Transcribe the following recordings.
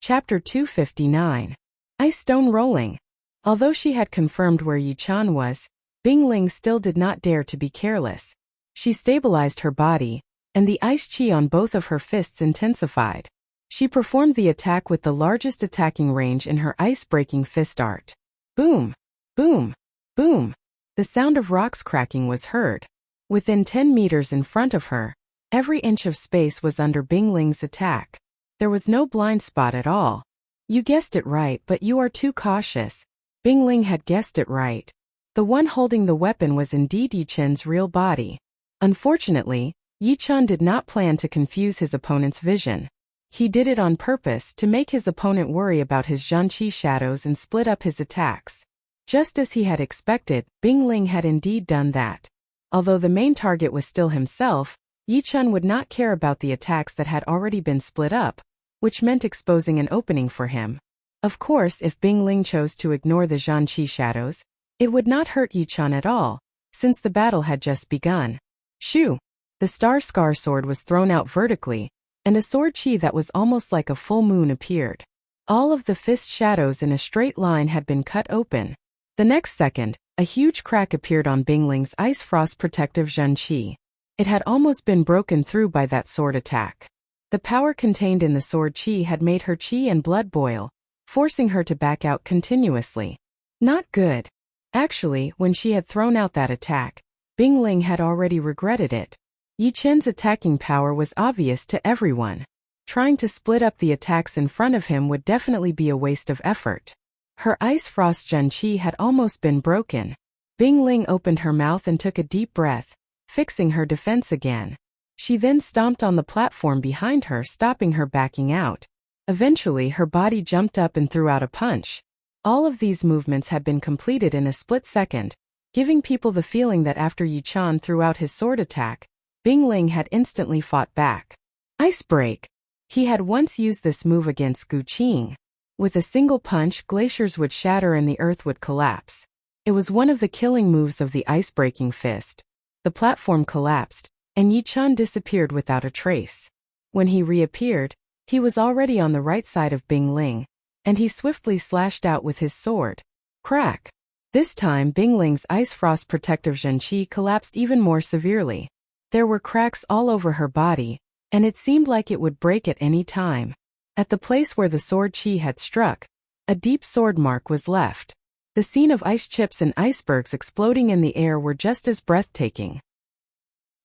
Chapter 259. Ice Stone Rolling. Although she had confirmed where Yi-chan was, Bingling still did not dare to be careless. She stabilized her body, and the ice chi on both of her fists intensified. She performed the attack with the largest attacking range in her ice-breaking fist art. Boom! Boom! Boom! The sound of rocks cracking was heard. Within 10 meters in front of her, every inch of space was under Bingling's attack. There was no blind spot at all. You guessed it right, but you are too cautious. Bingling had guessed it right. The one holding the weapon was indeed Yi-chan's real body. Unfortunately, Yi-chan did not plan to confuse his opponent's vision. He did it on purpose to make his opponent worry about his Zhanqi shadows and split up his attacks. Just as he had expected, Bingling had indeed done that. Although the main target was still himself, Yi-chan would not care about the attacks that had already been split up, which meant exposing an opening for him. Of course, if Bingling chose to ignore the Zhanqi shadows, it would not hurt Yi-chan at all, since the battle had just begun. Shoo! The Star Scar sword was thrown out vertically, and a sword chi that was almost like a full moon appeared. All of the fist shadows in a straight line had been cut open. The next second, a huge crack appeared on Bingling's Ice Frost Protective Zhanqi. It had almost been broken through by that sword attack. The power contained in the sword chi had made her chi and blood boil, forcing her to back out continuously. Not good. Actually, when she had thrown out that attack, Bingling had already regretted it. Yi-chan's attacking power was obvious to everyone. Trying to split up the attacks in front of him would definitely be a waste of effort. Her Ice Frost Zhanqi had almost been broken. Bingling opened her mouth and took a deep breath, fixing her defense again. She then stomped on the platform behind her, stopping her backing out. Eventually, her body jumped up and threw out a punch. All of these movements had been completed in a split second, giving people the feeling that after Yi-chan threw out his sword attack, Bingling had instantly fought back. Ice Break. He had once used this move against Gu Qing. With a single punch, glaciers would shatter and the earth would collapse. It was one of the killing moves of the ice-breaking fist. The platform collapsed, and Yi-chan disappeared without a trace. When he reappeared, he was already on the right side of Bingling, and he swiftly slashed out with his sword. Crack! This time Bingling's Ice Frost Protective Zhanqi collapsed even more severely. There were cracks all over her body, and it seemed like it would break at any time. At the place where the sword chi had struck, a deep sword mark was left. The scene of ice chips and icebergs exploding in the air were just as breathtaking.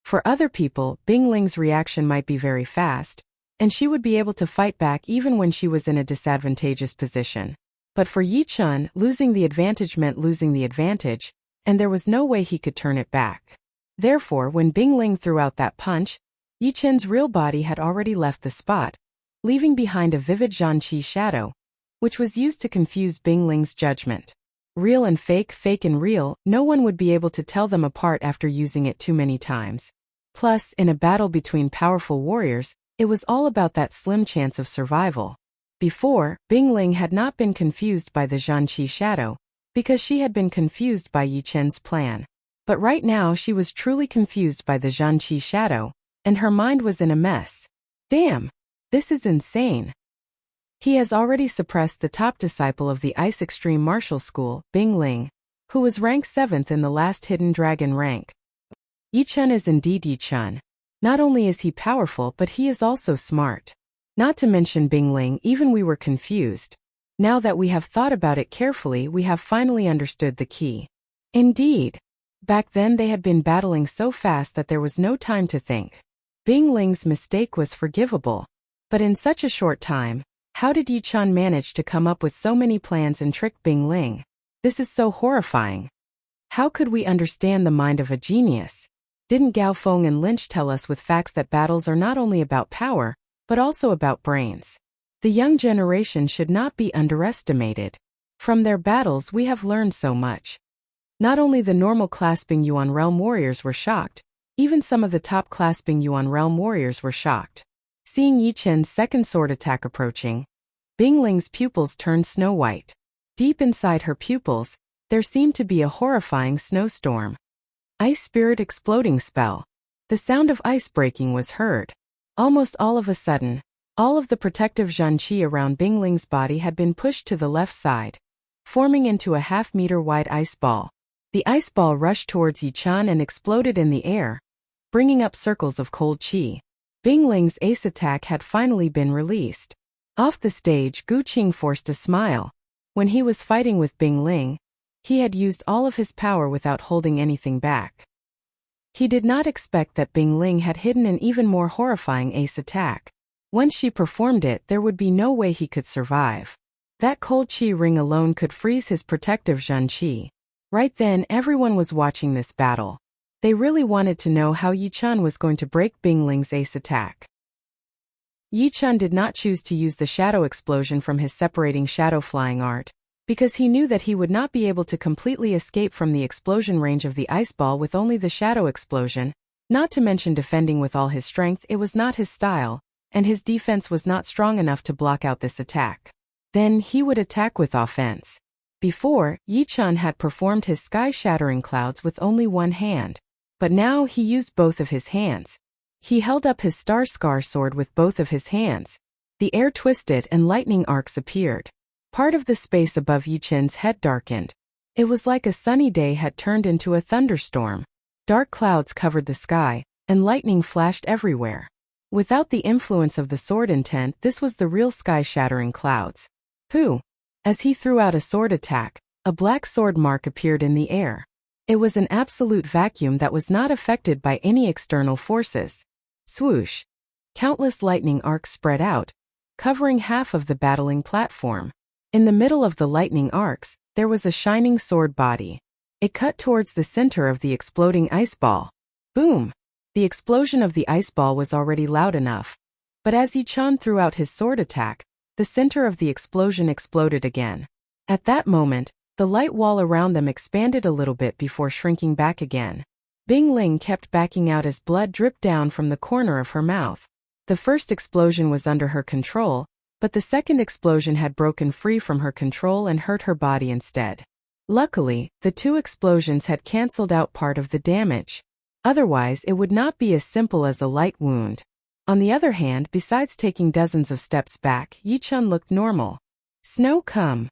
For other people, Bingling's reaction might be very fast, and she would be able to fight back even when she was in a disadvantageous position. But for Yi-chan, losing the advantage meant losing the advantage, and there was no way he could turn it back. Therefore, when Bingling threw out that punch, Yi-chan's real body had already left the spot, leaving behind a vivid Zhanqi shadow, which was used to confuse Bingling's judgment. Real and fake, fake and real, no one would be able to tell them apart after using it too many times. Plus, in a battle between powerful warriors, it was all about that slim chance of survival. Before, Bingling had not been confused by the Zhanqi shadow, because she had been confused by Yi-chan's plan. But right now she was truly confused by the Zhanqi shadow, and her mind was in a mess. Damn! This is insane. He has already suppressed the top disciple of the Ice Extreme Martial School, Bingling, who was ranked 7th in the last Hidden Dragon rank. Yi-chan is indeed Yi-chan. Not only is he powerful, but he is also smart. Not to mention Bingling, even we were confused. Now that we have thought about it carefully, we have finally understood the key. Indeed. Back then they had been battling so fast that there was no time to think. Bingling's mistake was forgivable. But in such a short time, how did Yi-chan manage to come up with so many plans and trick Bingling? This is so horrifying. How could we understand the mind of a genius? Didn't Gao Feng and Lynch tell us with facts that battles are not only about power, but also about brains? The young generation should not be underestimated. From their battles we have learned so much. Not only the normal clasping Yuan Realm warriors were shocked, even some of the top clasping Yuan Realm warriors were shocked. Seeing Yi-chan's second sword attack approaching, Bingling's pupils turned snow white. Deep inside her pupils, there seemed to be a horrifying snowstorm. Ice Spirit Exploding Spell. The sound of ice breaking was heard. Almost all of a sudden, All of the protective Zhanqi around Bingling's body had been pushed to the left side, forming into a half-meter wide ice ball. The ice ball rushed towards Yi-chan and exploded in the air, bringing up circles of cold qi. Bingling's ace attack had finally been released. Off the stage, Gu Qing forced a smile. When he was fighting with Bingling, he had used all of his power without holding anything back. He did not expect that Bingling had hidden an even more horrifying ace attack. Once she performed it, there would be no way he could survive. That cold qi ring alone could freeze his protective Zhanqi. Right then, everyone was watching this battle. They really wanted to know how Yi-chan was going to break Bingling's ace attack. Yi-chan did not choose to use the shadow explosion from his separating shadow flying art, because he knew that he would not be able to completely escape from the explosion range of the ice ball with only the shadow explosion, not to mention defending with all his strength. It was not his style, and his defense was not strong enough to block out this attack. Then he would attack with offense. Before, Yi-chan had performed his sky-shattering clouds with only one hand, but now he used both of his hands. He held up his star scar sword with both of his hands. The air twisted and lightning arcs appeared. Part of the space above Yi-chan's head darkened. It was like a sunny day had turned into a thunderstorm. Dark clouds covered the sky, and lightning flashed everywhere. Without the influence of the sword intent, this was the real sky-shattering clouds. Pooh! As he threw out a sword attack, a black sword mark appeared in the air. It was an absolute vacuum that was not affected by any external forces. Swoosh! Countless lightning arcs spread out, covering half of the battling platform. In the middle of the lightning arcs, there was a shining sword body. It cut towards the center of the exploding ice ball. Boom! The explosion of the ice ball was already loud enough. But as Yi-chan threw out his sword attack, the center of the explosion exploded again. At that moment, the light wall around them expanded a little bit before shrinking back again. Bingling kept backing out as blood dripped down from the corner of her mouth. The first explosion was under her control, but the second explosion had broken free from her control and hurt her body instead. Luckily, the two explosions had cancelled out part of the damage. Otherwise, it would not be as simple as a light wound. On the other hand, besides taking dozens of steps back, Yi-chan looked normal. Snow come.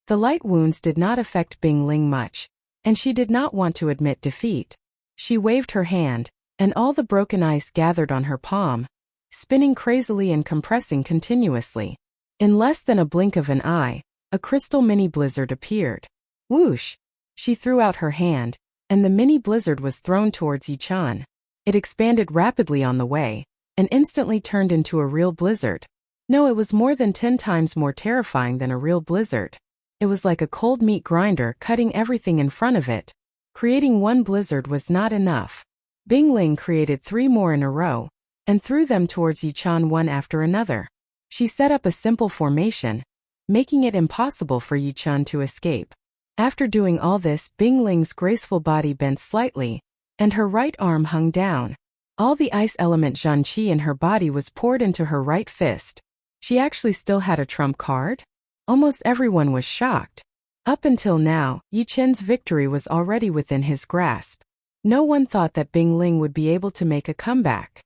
The light wounds did not affect Bingling much, and she did not want to admit defeat. She waved her hand, and all the broken ice gathered on her palm, spinning crazily and compressing continuously. In less than a blink of an eye, a crystal mini blizzard appeared. Whoosh! She threw out her hand, and the mini blizzard was thrown towards Yi-chan. It expanded rapidly on the way, and instantly turned into a real blizzard. No, it was more than 10 times more terrifying than a real blizzard. It was like a cold meat grinder cutting everything in front of it. Creating one blizzard was not enough. Bingling created 3 more in a row, and threw them towards Yi-chan one after another. She set up a simple formation, making it impossible for Yi-chan to escape. After doing all this, Bingling's graceful body bent slightly, and her right arm hung down. All the ice element Zhanqi in her body was poured into her right fist. She actually still had a trump card? Almost everyone was shocked. Up until now, Yi-chen's victory was already within his grasp. No one thought that Bingling would be able to make a comeback.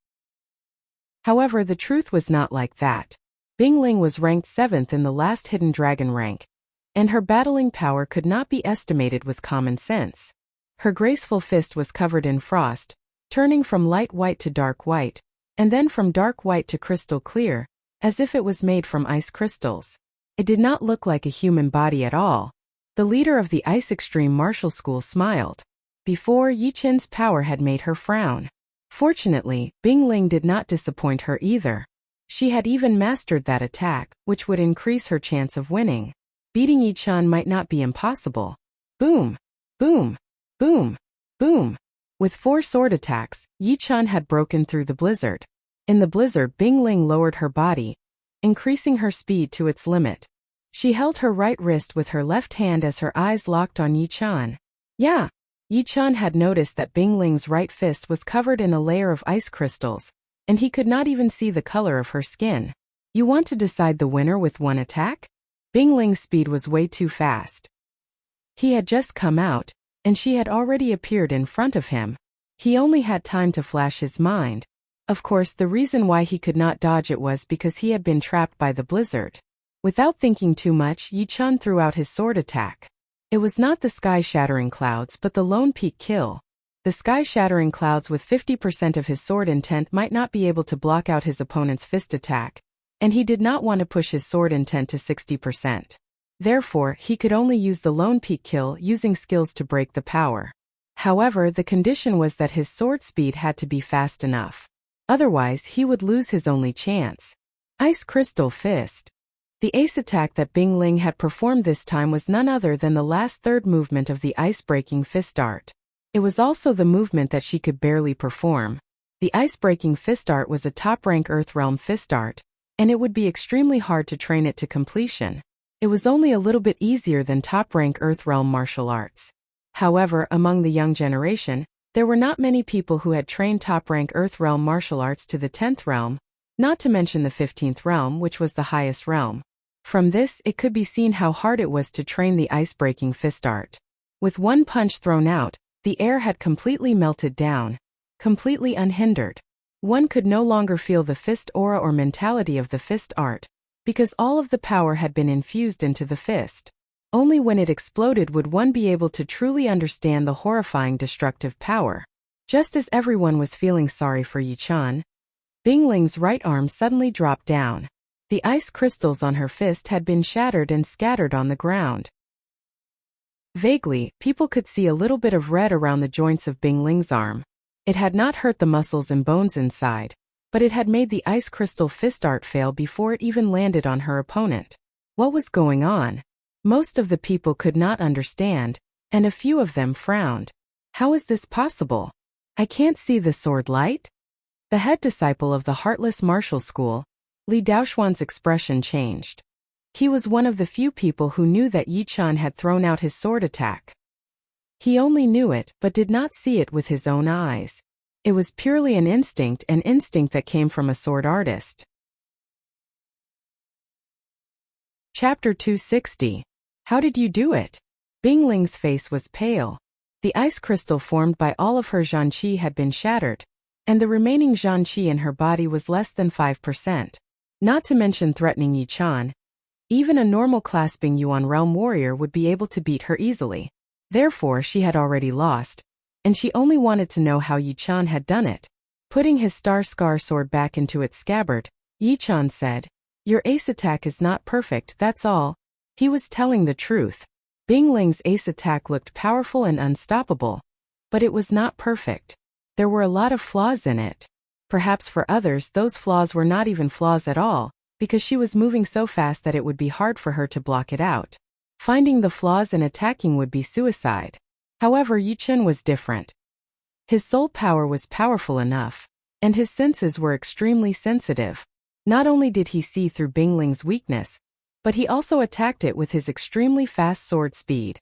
However, the truth was not like that. Bingling was ranked 7th in the last hidden dragon rank, and her battling power could not be estimated with common sense. Her graceful fist was covered in frost, turning from light white to dark white, and then from dark white to crystal clear, as if it was made from ice crystals. It did not look like a human body at all. The leader of the Ice Extreme Martial School smiled. Before, Yi-chen's power had made her frown. Fortunately, Bingling did not disappoint her either. She had even mastered that attack, which would increase her chance of winning. Beating Yi-chan might not be impossible. Boom! Boom! Boom! Boom! With 4 sword attacks, Yi-chan had broken through the blizzard. In the blizzard, Bingling lowered her body, increasing her speed to its limit. She held her right wrist with her left hand as her eyes locked on Yi-chan. Yeah! Yi-chan had noticed that Bingling's right fist was covered in a layer of ice crystals, and he could not even see the color of her skin. You want to decide the winner with one attack? Bingling's speed was way too fast. He had just come out, and she had already appeared in front of him. He only had time to flash his mind. Of course, the reason why he could not dodge it was because he had been trapped by the blizzard. Without thinking too much, Yi-chan threw out his sword attack. It was not the sky-shattering clouds but the lone peak kill. The sky-shattering clouds with 50% of his sword intent might not be able to block out his opponent's fist attack, and he did not want to push his sword intent to 60%. Therefore, he could only use the lone peak kill using skills to break the power. However, the condition was that his sword speed had to be fast enough. Otherwise, he would lose his only chance. Ice Crystal Fist. The ace attack that Bing Ling had performed this time was none other than the last third movement of the ice-breaking fist art. It was also the movement that she could barely perform. The ice-breaking fist art was a top-rank Earthrealm fist art, and it would be extremely hard to train it to completion. It was only a little bit easier than top-rank Earthrealm martial arts. However, among the young generation, there were not many people who had trained top-rank Earthrealm martial arts to the 10th realm, not to mention the 15th realm, which was the highest realm. From this, it could be seen how hard it was to train the ice-breaking fist art. With one punch thrown out, the air had completely melted down, completely unhindered. One could no longer feel the fist aura or mentality of the fist art, because all of the power had been infused into the fist. Only when it exploded would one be able to truly understand the horrifying destructive power. Just as everyone was feeling sorry for Yi-chan, Bing Ling's right arm suddenly dropped down. The ice crystals on her fist had been shattered and scattered on the ground. Vaguely, people could see a little bit of red around the joints of Bing Ling's arm. It had not hurt the muscles and bones inside, but it had made the ice crystal fist art fail before it even landed on her opponent. What was going on? Most of the people could not understand, and a few of them frowned. How is this possible? I can't see the sword light? The head disciple of the Heartless Martial School, Li Daoxuan's expression changed. He was one of the few people who knew that Yi-chan had thrown out his sword attack. He only knew it, but did not see it with his own eyes. It was purely an instinct that came from a sword artist. Chapter 260. How did you do it? Bing Ling's face was pale. The ice crystal formed by all of her Zhanqi had been shattered, and the remaining Zhanqi in her body was less than 5%. Not to mention threatening Yi-chan. Even a normal clasping Yuan realm warrior would be able to beat her easily. Therefore, she had already lost, and she only wanted to know how Yi-chan had done it. Putting his Star Scar sword back into its scabbard, Yi-chan said, "Your ace attack is not perfect, that's all." He was telling the truth. Bing Ling's ace attack looked powerful and unstoppable, but it was not perfect. There were a lot of flaws in it. Perhaps for others those flaws were not even flaws at all, because she was moving so fast that it would be hard for her to block it out. Finding the flaws and attacking would be suicide. However, Yi-chan was different. His soul power was powerful enough, and his senses were extremely sensitive. Not only did he see through Bing Ling's weakness, but he also attacked it with his extremely fast sword speed,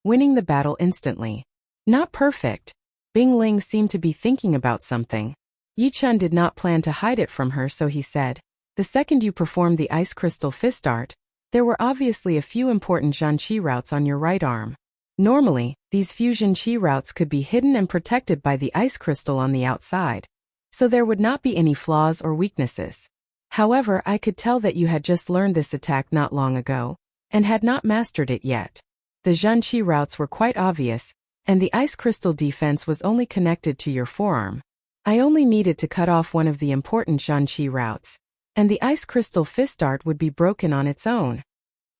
winning the battle instantly. Not perfect. Bing Ling seemed to be thinking about something. Yi-chan did not plan to hide it from her, so he said, "The second you performed the ice crystal fist art, there were obviously a few important Zhanqi routes on your right arm. Normally, these fusion chi routes could be hidden and protected by the ice crystal on the outside, so there would not be any flaws or weaknesses. However, I could tell that you had just learned this attack not long ago, and had not mastered it yet. The Zhanqi routes were quite obvious, and the ice crystal defense was only connected to your forearm. I only needed to cut off one of the important Zhanqi routes, and the ice crystal fist art would be broken on its own."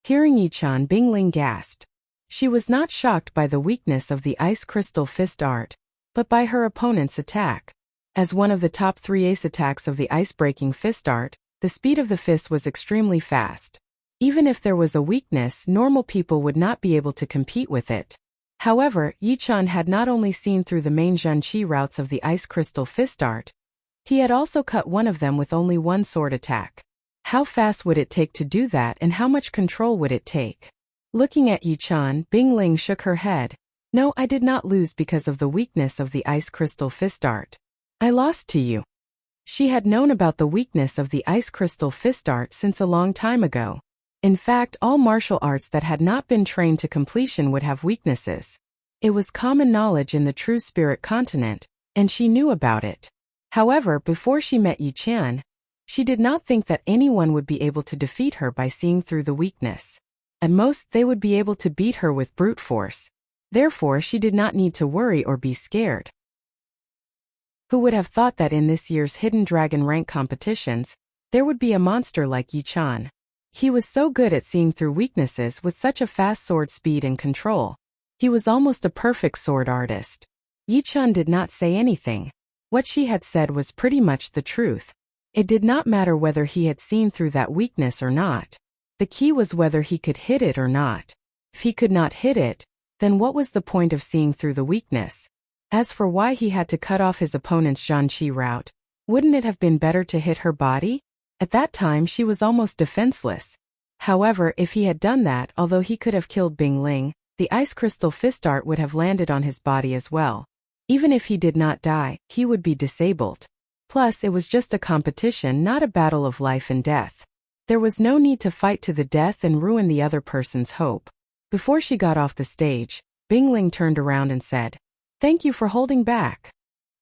Hearing Yi-chan, Bing Ling gasped. She was not shocked by the weakness of the ice crystal fist art, but by her opponent's attack. As one of the top 3 ace attacks of the ice-breaking fist art, the speed of the fist was extremely fast. Even if there was a weakness, normal people would not be able to compete with it. However, Yi-chan had not only seen through the main Zhanqi routes of the ice crystal fist art, he had also cut one of them with only one sword attack. How fast would it take to do that, and how much control would it take? Looking at Yi-chan, Bing Ling shook her head. "No, I did not lose because of the weakness of the ice crystal fist art. I lost to you." She had known about the weakness of the ice crystal fist art since a long time ago. In fact, all martial arts that had not been trained to completion would have weaknesses. It was common knowledge in the true spirit continent, and she knew about it. However, before she met Yi Qian, she did not think that anyone would be able to defeat her by seeing through the weakness. At most, they would be able to beat her with brute force. Therefore, she did not need to worry or be scared. Who would have thought that in this year's Hidden Dragon rank competitions, there would be a monster like Yi Qian? He was so good at seeing through weaknesses with such a fast sword speed and control. He was almost a perfect sword artist. Yi Qian did not say anything. What she had said was pretty much the truth. It did not matter whether he had seen through that weakness or not. The key was whether he could hit it or not. If he could not hit it, then what was the point of seeing through the weakness? As for why he had to cut off his opponent's Zhanqi route, wouldn't it have been better to hit her body? At that time she was almost defenseless. However, if he had done that, although he could have killed Bing Ling, the ice crystal fist art would have landed on his body as well. Even if he did not die, he would be disabled. Plus, it was just a competition, not a battle of life and death. There was no need to fight to the death and ruin the other person's hope. Before she got off the stage, Bing Ling turned around and said, "Thank you for holding back."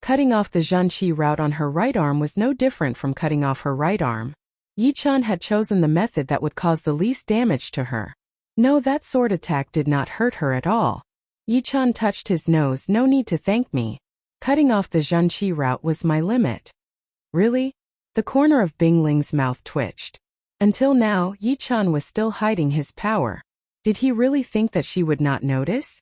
Cutting off the Zhanqi route on her right arm was no different from cutting off her right arm. Yi Qian had chosen the method that would cause the least damage to her. No, that sword attack did not hurt her at all. Yi Qian touched his nose. "No need to thank me. Cutting off the Zhanqi route was my limit." Really? The corner of Bing Ling's mouth twitched. Until now, Yi Qian was still hiding his power. Did he really think that she would not notice?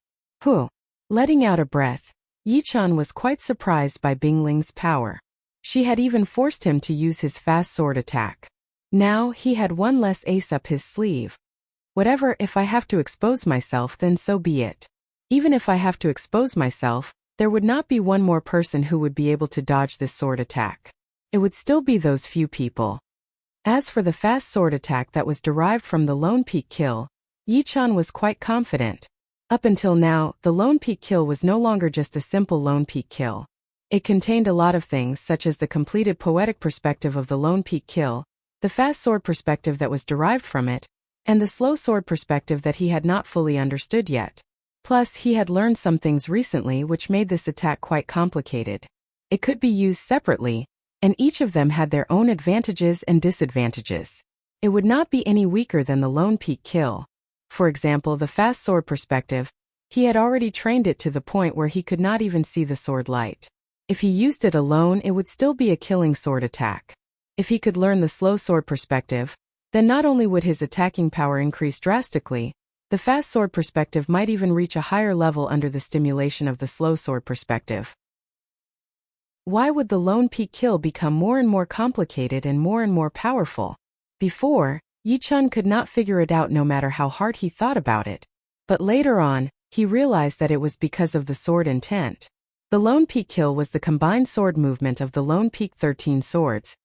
Letting out a breath, Yi Qian was quite surprised by Bing Ling's power. She had even forced him to use his fast sword attack. Now, he had one less ace up his sleeve. Whatever, if I have to expose myself, then so be it. Even if I have to expose myself, there would not be one more person who would be able to dodge this sword attack. It would still be those few people. As for the fast sword attack that was derived from the Lone Peak kill, Yi Qian was quite confident. Up until now, the Lone Peak kill was no longer just a simple Lone Peak kill. It contained a lot of things such as the completed poetic perspective of the Lone Peak kill, the fast sword perspective that was derived from it, and the slow sword perspective that he had not fully understood yet. Plus, he had learned some things recently which made this attack quite complicated. It could be used separately, and each of them had their own advantages and disadvantages. It would not be any weaker than the Lone Peak kill. For example, the fast sword perspective, he had already trained it to the point where he could not even see the sword light. If he used it alone, it would still be a killing sword attack. If he could learn the slow sword perspective, then not only would his attacking power increase drastically, the fast sword perspective might even reach a higher level under the stimulation of the slow sword perspective. Why would the Lone Peak kill become more and more complicated and more powerful? Before, Yi Qian could not figure it out no matter how hard he thought about it. But later on, he realized that it was because of the sword intent. The Lone Peak kill was the combined sword movement of the Lone Peak 13 swords,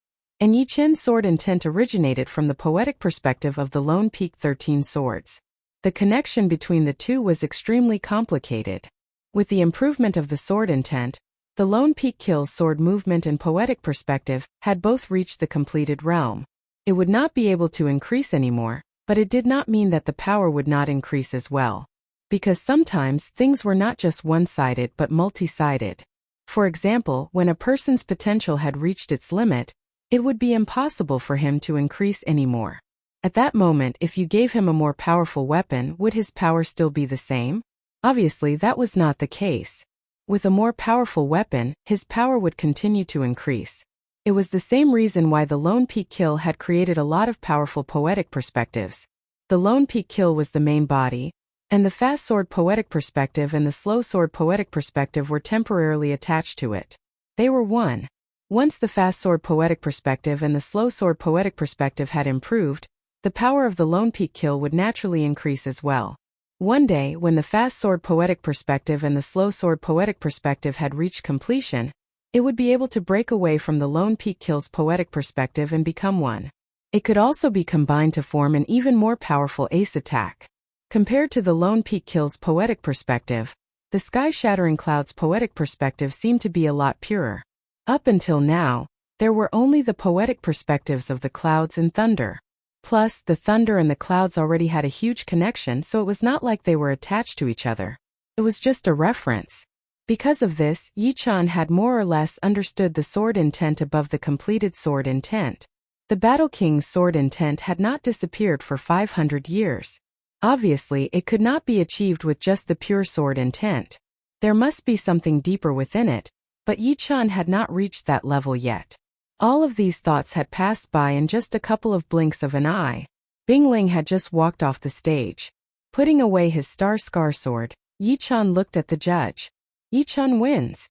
and Yi Qian's sword intent originated from the poetic perspective of the Lone Peak 13 swords. The connection between the two was extremely complicated. With the improvement of the sword intent, the Lone Peak kill's sword movement and poetic perspective had both reached the completed realm. It would not be able to increase anymore, but it did not mean that the power would not increase as well. Because sometimes things were not just one-sided but multi-sided. For example, when a person's potential had reached its limit, it would be impossible for him to increase anymore. At that moment, if you gave him a more powerful weapon, would his power still be the same? Obviously, that was not the case. With a more powerful weapon, his power would continue to increase. It was the same reason why the Lone Peak kill had created a lot of powerful poetic perspectives. The Lone Peak kill was the main body, and the fast sword poetic perspective and the slow sword poetic perspective were temporarily attached to it. They were one. Once the fast sword poetic perspective and the slow sword poetic perspective had improved, the power of the Lone Peak kill would naturally increase as well. One day, when the fast sword poetic perspective and the slow sword poetic perspective had reached completion, it would be able to break away from the Lone Peak kill's poetic perspective and become one. It could also be combined to form an even more powerful ace attack. Compared to the Lone Peak kill's poetic perspective, the sky-shattering cloud's poetic perspective seemed to be a lot purer. Up until now, there were only the poetic perspectives of the clouds and thunder. Plus, the thunder and the clouds already had a huge connection, so it was not like they were attached to each other. It was just a reference. Because of this, Yi Chan had more or less understood the sword intent above the completed sword intent. The Battle King's sword intent had not disappeared for 500 years. Obviously, it could not be achieved with just the pure sword intent. There must be something deeper within it, but Yi Chan had not reached that level yet. All of these thoughts had passed by in just a couple of blinks of an eye. Bing Ling had just walked off the stage. Putting away his star-scar sword, Yi Chan looked at the judge. Yi Chan wins.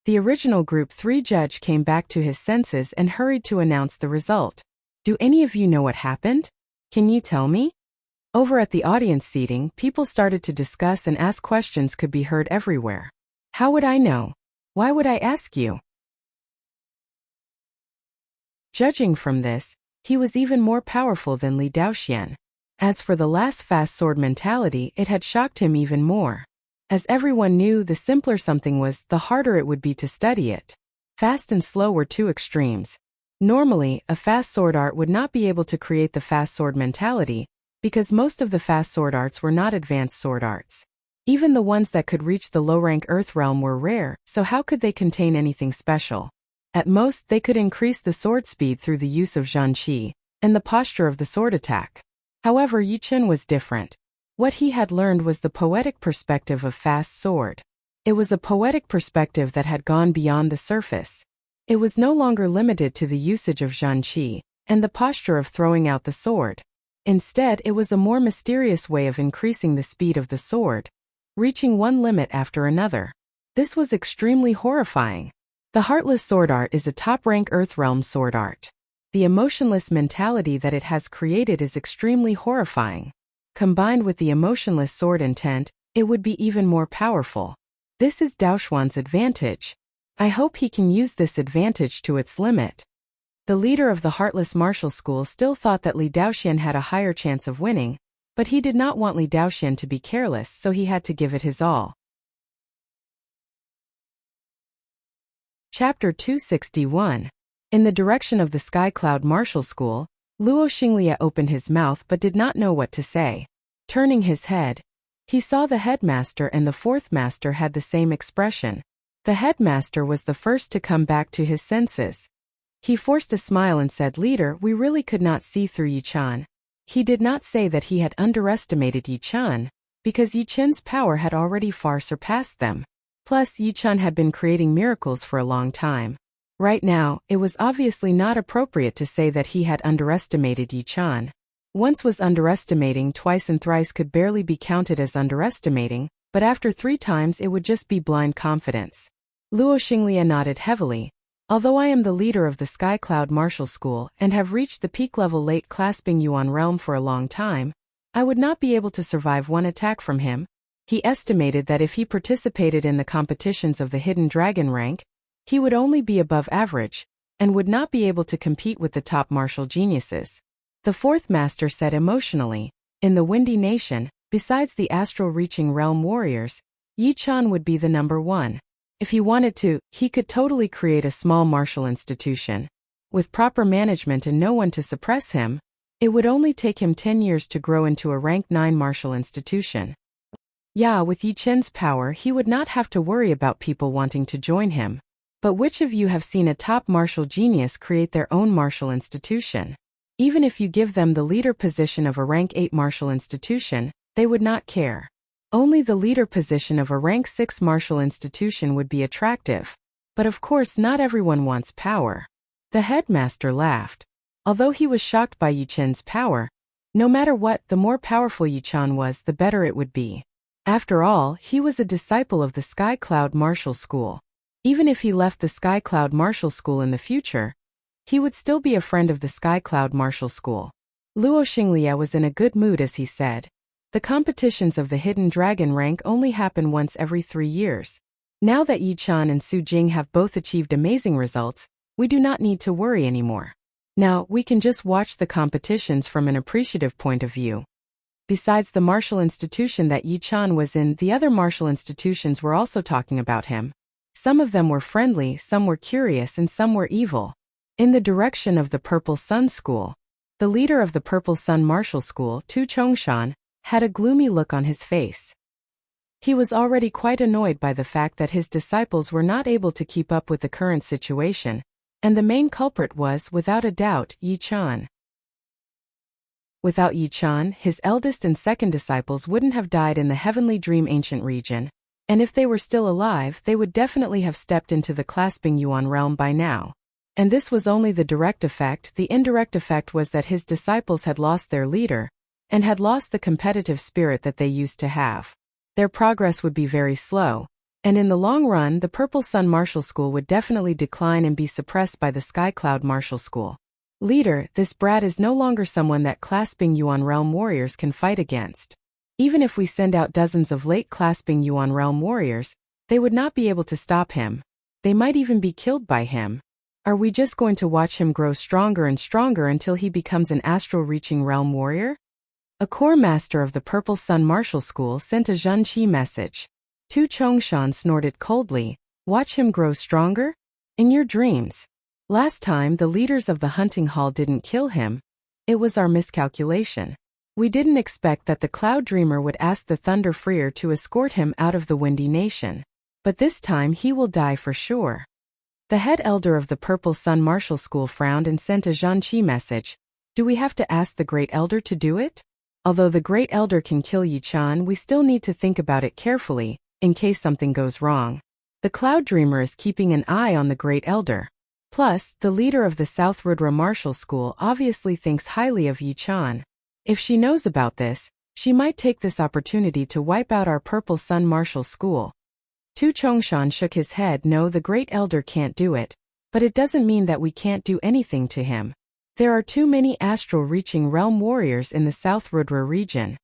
The original Group 3 judge came back to his senses and hurried to announce the result. Do any of you know what happened? Can you tell me? Over at the audience seating, people started to discuss and ask questions could be heard everywhere. How would I know? Why would I ask you? Judging from this, he was even more powerful than Li Daoxian. As for the last fast sword mentality, it had shocked him even more. As everyone knew, the simpler something was, the harder it would be to study it. Fast and slow were two extremes. Normally, a fast sword art would not be able to create the fast sword mentality, because most of the fast sword arts were not advanced sword arts. Even the ones that could reach the low-rank Earth realm were rare, so how could they contain anything special? At most, they could increase the sword speed through the use of Zhanqi and the posture of the sword attack. However, Yi Chan was different. What he had learned was the poetic perspective of fast sword. It was a poetic perspective that had gone beyond the surface. It was no longer limited to the usage of Zhanqi and the posture of throwing out the sword. Instead, it was a more mysterious way of increasing the speed of the sword, reaching one limit after another. This was extremely horrifying. The Heartless Sword Art is a top-rank Earthrealm sword art. The emotionless mentality that it has created is extremely horrifying. Combined with the emotionless sword intent, it would be even more powerful. This is Daoxuan's advantage. I hope he can use this advantage to its limit. The leader of the Heartless Martial School still thought that Li Daoxian had a higher chance of winning, but he did not want Li Daoxian to be careless, so he had to give it his all. Chapter 261. In the direction of the Sky Cloud Martial School, Luo Xinglia opened his mouth but did not know what to say. Turning his head, he saw the headmaster and the fourth master had the same expression. The headmaster was the first to come back to his senses. He forced a smile and said, "Leader, we really could not see through Yi Chan." He did not say that he had underestimated Yi Chan, because Yi Chan's power had already far surpassed them. Plus, Yi Chan had been creating miracles for a long time. Right now, it was obviously not appropriate to say that he had underestimated Yi Chan. Once was underestimating, twice and thrice could barely be counted as underestimating, but after 3 times it would just be blind confidence. Luo Xinglia nodded heavily. Although I am the leader of the Sky Cloud Martial School and have reached the peak level late clasping Yuan realm for a long time, I would not be able to survive one attack from him. He estimated that if he participated in the competitions of the Hidden Dragon rank, he would only be above average, and would not be able to compete with the top martial geniuses. The fourth master said emotionally, in the Windy Nation, besides the astral-reaching realm warriors, Yi Chan would be the number 1. If he wanted to, he could totally create a small martial institution. With proper management and no one to suppress him, it would only take him 10 years to grow into a rank 9 martial institution. Yeah, with Yi Chen's power, he would not have to worry about people wanting to join him. But which of you have seen a top martial genius create their own martial institution? Even if you give them the leader position of a rank 8 martial institution, they would not care. Only the leader position of a rank 6 martial institution would be attractive. But of course not everyone wants power. The headmaster laughed. Although he was shocked by Yi Chen's power, no matter what, the more powerful Yi Chan was, the better it would be. After all, he was a disciple of the Sky Cloud Martial School. Even if he left the Sky Cloud Martial School in the future, he would still be a friend of the Sky Cloud Martial School. Luo Xinglia was in a good mood as he said, "The competitions of the Hidden Dragon rank only happen once every 3 years. Now that Yi Chan and Su Jing have both achieved amazing results, we do not need to worry anymore. Now, we can just watch the competitions from an appreciative point of view." Besides the martial institution that Yi Chan was in, the other martial institutions were also talking about him. Some of them were friendly, some were curious, and some were evil. In the direction of the Purple Sun School, the leader of the Purple Sun Martial School, Tu Chongshan, had a gloomy look on his face. He was already quite annoyed by the fact that his disciples were not able to keep up with the current situation, and the main culprit was, without a doubt, Yi Chan. Without Yi Chan, his eldest and second disciples wouldn't have died in the Heavenly Dream Ancient region, and if they were still alive, they would definitely have stepped into the Clasping Yuan realm by now. And this was only the direct effect. The indirect effect was that his disciples had lost their leader, and had lost the competitive spirit that they used to have. Their progress would be very slow, and in the long run the Purple Sun Martial School would definitely decline and be suppressed by the Sky Cloud Martial School. Leader, this brat is no longer someone that Clasping Yuan Realm warriors can fight against. Even if we send out dozens of late Clasping Yuan Realm warriors, they would not be able to stop him. They might even be killed by him. Are we just going to watch him grow stronger and stronger until he becomes an astral-reaching realm warrior? A core master of the Purple Sun Martial School sent a Zhanqi message. Tu Chongshan snorted coldly. Watch him grow stronger? In your dreams. Last time the leaders of the hunting hall didn't kill him. It was our miscalculation. We didn't expect that the Cloud Dreamer would ask the Thunder Freer to escort him out of the Windy Nation. But this time he will die for sure. The head elder of the Purple Sun Martial School frowned and sent a Zhanqi message. Do we have to ask the Great Elder to do it? Although the Great Elder can kill Yi Chan, we still need to think about it carefully, in case something goes wrong. The Cloud Dreamer is keeping an eye on the Great Elder. Plus, the leader of the South Rudra Martial School obviously thinks highly of Yi Chan. If she knows about this, she might take this opportunity to wipe out our Purple Sun Martial School. Tu Chongshan shook his head. No, the Great Elder can't do it, but it doesn't mean that we can't do anything to him. There are too many astral-reaching realm warriors in the South Rudra region.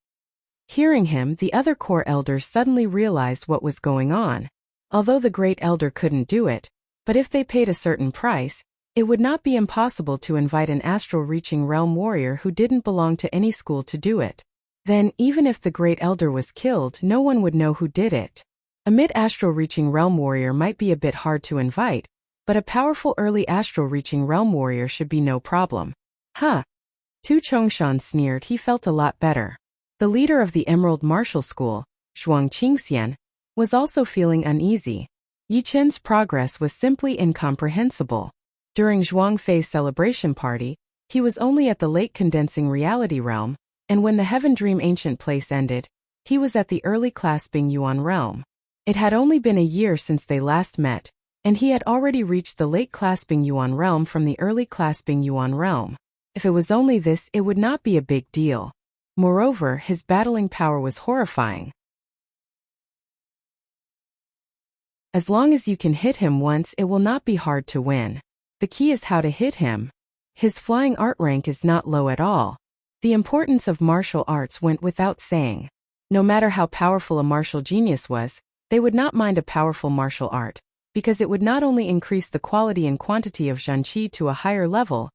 Hearing him, the other core elders suddenly realized what was going on. Although the Great Elder couldn't do it, but if they paid a certain price, it would not be impossible to invite an astral-reaching realm warrior who didn't belong to any school to do it. Then, even if the Great Elder was killed, no one would know who did it. A mid-astral-reaching realm warrior might be a bit hard to invite, but a powerful early astral-reaching realm warrior should be no problem. Huh. Tu Chongshan sneered. He felt a lot better. The leader of the Emerald Martial School, Zhuang Qingxian, was also feeling uneasy. Yi Chen's progress was simply incomprehensible. During Zhuang Fei's celebration party, he was only at the late condensing reality realm, and when the Heaven Dream Ancient Place ended, he was at the early Clasping Yuan realm. It had only been a year since they last met, and he had already reached the late Clasping Yuan realm from the early Clasping Yuan realm. If it was only this, it would not be a big deal. Moreover, his battling power was horrifying. As long as you can hit him once, it will not be hard to win. The key is how to hit him. His flying art rank is not low at all. The importance of martial arts went without saying. No matter how powerful a martial genius was, they would not mind a powerful martial art, because it would not only increase the quality and quantity of Zhanqi to a higher level,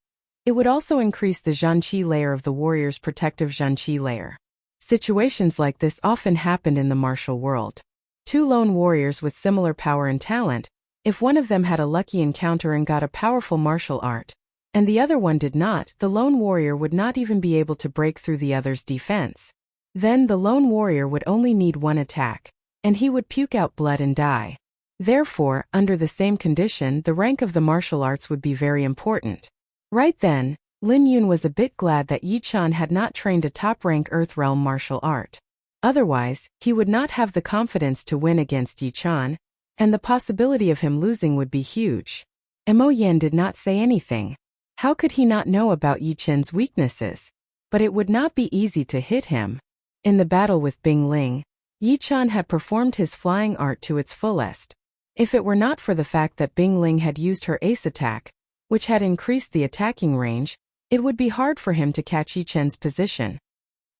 it would also increase the Zhanqi layer of the warrior's protective Zhanqi layer. Situations like this often happened in the martial world. Two lone warriors with similar power and talent, if one of them had a lucky encounter and got a powerful martial art, and the other one did not, the lone warrior would not even be able to break through the other's defense. Then the lone warrior would only need one attack, and he would puke out blood and die. Therefore, under the same condition, the rank of the martial arts would be very important. Right then, Lin Yun was a bit glad that Yi Chan had not trained a top-rank Earth Realm martial art. Otherwise, he would not have the confidence to win against Yi Chan, and the possibility of him losing would be huge. Mo Yan did not say anything. How could he not know about Yi Chen's weaknesses? But it would not be easy to hit him. In the battle with Bing Ling, Yi Chan had performed his flying art to its fullest. If it were not for the fact that Bing Ling had used her ace attack, which had increased the attacking range, it would be hard for him to catch Yi Chen's position.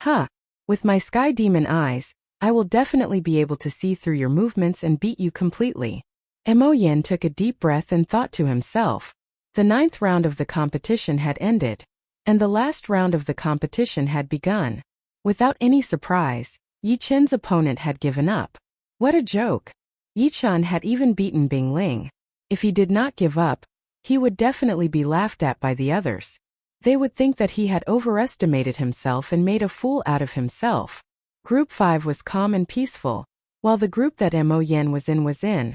Huh. With my sky demon eyes, I will definitely be able to see through your movements and beat you completely. Mo Yan took a deep breath and thought to himself. The 9th round of the competition had ended, and the last round of the competition had begun. Without any surprise, Yi Chen's opponent had given up. What a joke! Yi Chan had even beaten Bing Ling. If he did not give up, he would definitely be laughed at by the others. They would think that he had overestimated himself and made a fool out of himself. Group 5 was calm and peaceful, while the group that Mo Yan was in was in.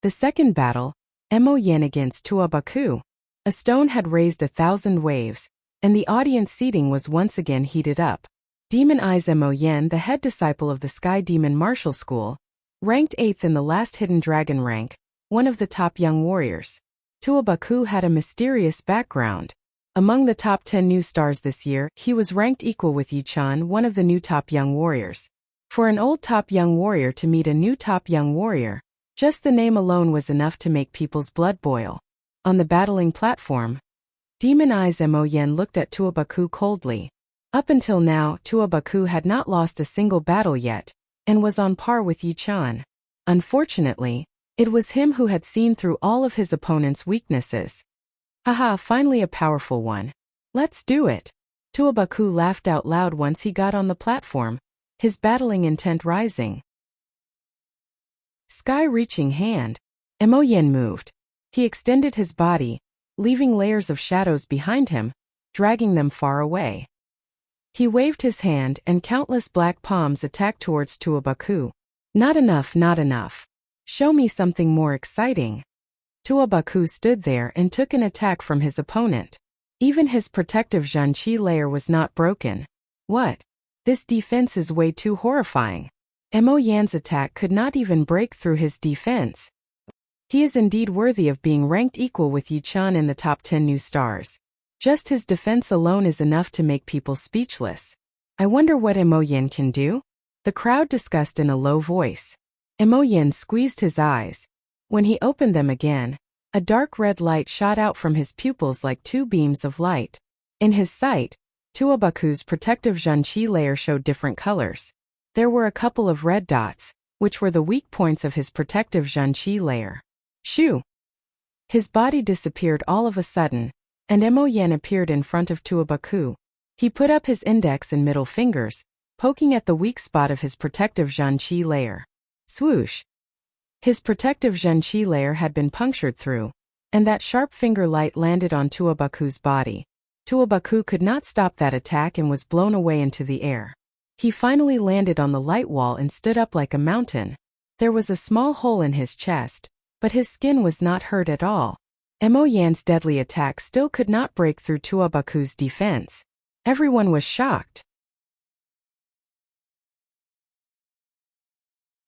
The second battle, Mo Yan against Tuobaku. A stone had raised 1,000 waves, and the audience seating was once again heated up. Demon Eyes Mo Yan, the head disciple of the Sky Demon Martial School, ranked 8th in the last Hidden Dragon rank, one of the top young warriors. Tuobaku had a mysterious background. Among the top 10 new stars this year, he was ranked equal with Yi-chan, one of the new top young warriors. For an old top young warrior to meet a new top young warrior, just the name alone was enough to make people's blood boil. On the battling platform, Demon Eyes Mo Yan looked at Tuobaku coldly. Up until now, Tuobaku had not lost a single battle yet, and was on par with Yi-chan. Unfortunately, it was him who had seen through all of his opponent's weaknesses. Haha, finally a powerful one. Let's do it. Tuobaku laughed out loud once he got on the platform, his battling intent rising. Sky-reaching hand. Mo Yan moved. He extended his body, leaving layers of shadows behind him, dragging them far away. He waved his hand and countless black palms attacked towards Tuobaku. Not enough, not enough. Show me something more exciting. Tuobaku stood there and took an attack from his opponent. Even his protective Zhanqi layer was not broken. What? This defense is way too horrifying. Mo Yan's attack could not even break through his defense. He is indeed worthy of being ranked equal with Yi-chan in the top 10 new stars. Just his defense alone is enough to make people speechless. I wonder what Mo Yan can do? The crowd discussed in a low voice. Mo Yan squeezed his eyes. When he opened them again, a dark red light shot out from his pupils like two beams of light. In his sight, Tuobaku's protective Zhanqi layer showed different colors. There were a couple of red dots, which were the weak points of his protective Zhanqi layer. Shoo! His body disappeared all of a sudden, and Mo Yan appeared in front of Tuobaku. He put up his index and middle fingers, poking at the weak spot of his protective Zhanqi layer. Swoosh! His protective Zhanqi layer had been punctured through, and that sharp finger light landed on Tuobaku's body. Tuobaku could not stop that attack and was blown away into the air. He finally landed on the light wall and stood up like a mountain. There was a small hole in his chest, but his skin was not hurt at all. Mo Yan's deadly attack still could not break through Tuobaku's defense. Everyone was shocked.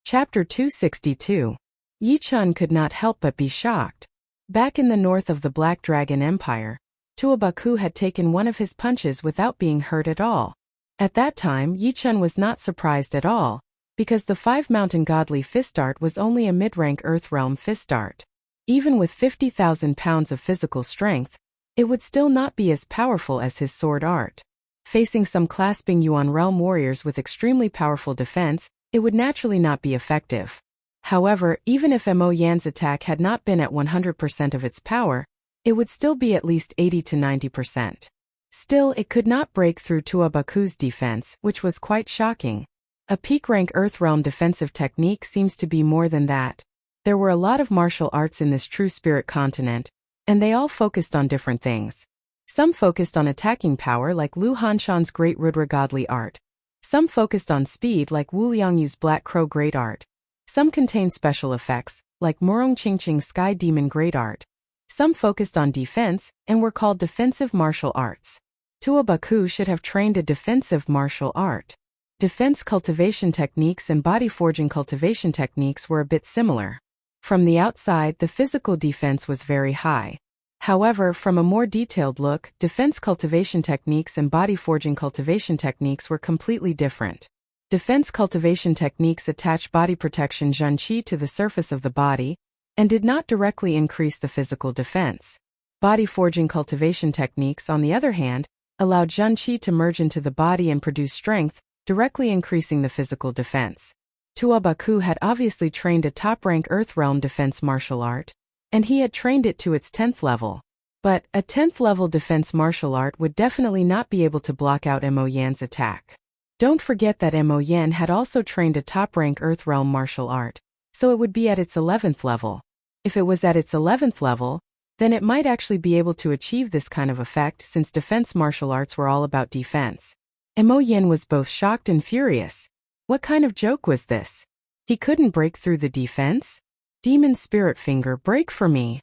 Chapter 262. Yi-chan could not help but be shocked. Back in the north of the Black Dragon Empire, Tuobaku had taken one of his punches without being hurt at all. At that time, Yi-chan was not surprised at all, because the 5-mountain godly fist art was only a mid-rank Earthrealm fist art. Even with 50,000 pounds of physical strength, it would still not be as powerful as his sword art. Facing some clasping Yuan realm warriors with extremely powerful defense, it would naturally not be effective. However, even if Mo Yan's attack had not been at 100% of its power, it would still be at least 80 to 90%. Still, it could not break through Tuobaku's defense, which was quite shocking. A peak-rank Earthrealm defensive technique seems to be more than that. There were a lot of martial arts in this true spirit continent, and they all focused on different things. Some focused on attacking power like Lu Hanshan's Great Rudra Godly Art. Some focused on speed like Wu Liangyu's Black Crow Great Art. Some contained special effects, like Murong Qingqing's Sky Demon Great Art. Some focused on defense, and were called defensive martial arts. Tuobaku should have trained a defensive martial art. Defense cultivation techniques and body forging cultivation techniques were a bit similar. From the outside, the physical defense was very high. However, from a more detailed look, defense cultivation techniques and body forging cultivation techniques were completely different. Defense cultivation techniques attach body protection Zhanqi to the surface of the body, and did not directly increase the physical defense. Body forging cultivation techniques, on the other hand, allowed Zhanqi to merge into the body and produce strength, directly increasing the physical defense. Tuobaku had obviously trained a top-rank Earthrealm defense martial art, and he had trained it to its 10th level. But a 10th level defense martial art would definitely not be able to block out Mo Yan's attack. Don't forget that Mo Yan had also trained a top-rank Earthrealm martial art, so it would be at its 11th level. If it was at its 11th level, then it might actually be able to achieve this kind of effect since defense martial arts were all about defense. Mo Yan was both shocked and furious. What kind of joke was this? He couldn't break through the defense? Demon spirit finger, break for me.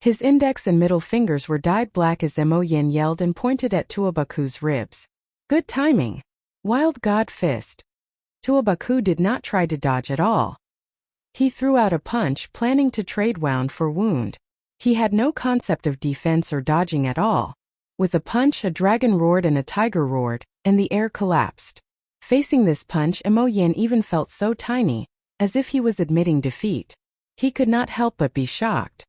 His index and middle fingers were dyed black as Mo Yin yelled and pointed at Tuobaku's ribs. Good timing. Wild God Fist. Tuobaku did not try to dodge at all. He threw out a punch, planning to trade wound for wound. He had no concept of defense or dodging at all. With a punch, a dragon roared and a tiger roared, and the air collapsed. Facing this punch, Mo Yin even felt so tiny, as if he was admitting defeat. He could not help but be shocked.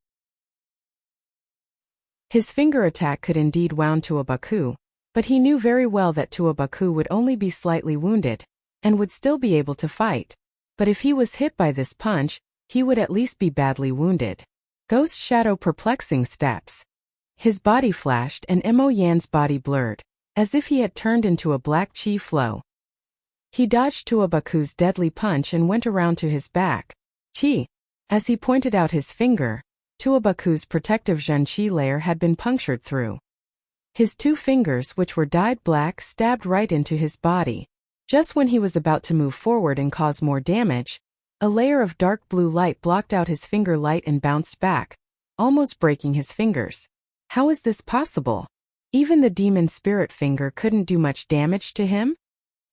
His finger attack could indeed wound Tuobaku, but he knew very well that Tuobaku would only be slightly wounded, and would still be able to fight. But if he was hit by this punch, he would at least be badly wounded. Ghost Shadow Perplexing Steps. His body flashed and Mo Yan's body blurred, as if he had turned into a black chi flow. He dodged Tuobaku's deadly punch and went around to his back. Chi. As he pointed out his finger, Tuobaku's protective Zhen-Chi layer had been punctured through. His two fingers, which were dyed black, stabbed right into his body. Just when he was about to move forward and cause more damage, a layer of dark blue light blocked out his finger light and bounced back, almost breaking his fingers. How is this possible? Even the demon spirit finger couldn't do much damage to him?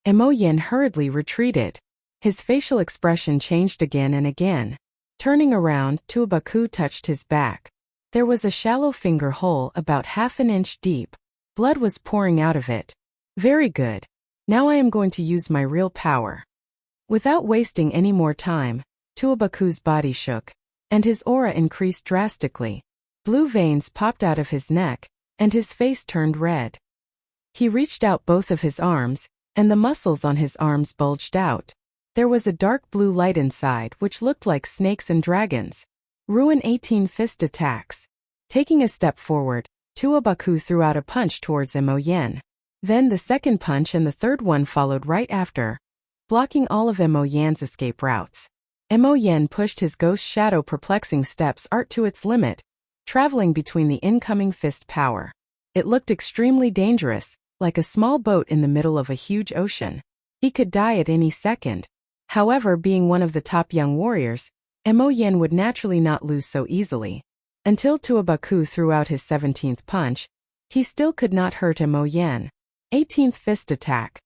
Mo Yin hurriedly retreated. His facial expression changed again and again. Turning around, Tuobaku touched his back. There was a shallow finger hole about half an inch deep. Blood was pouring out of it. Very good. Now I am going to use my real power. Without wasting any more time, Tuobaku's body shook, and his aura increased drastically. Blue veins popped out of his neck, and his face turned red. He reached out both of his arms, and the muscles on his arms bulged out. There was a dark blue light inside which looked like snakes and dragons. Ruin 18 fist attacks. Taking a step forward, Tuobaku threw out a punch towards Mo Yin. Then the second punch and the third one followed right after, blocking all of Mo Yin's escape routes. Mo Yin pushed his ghost shadow perplexing steps art to its limit, traveling between the incoming fist power. It looked extremely dangerous, like a small boat in the middle of a huge ocean. He could die at any second. However, being one of the top young warriors, Mo Yin would naturally not lose so easily. Until Tuobaku threw out his 17th punch, he still could not hurt Mo Yin. 18th fist attack.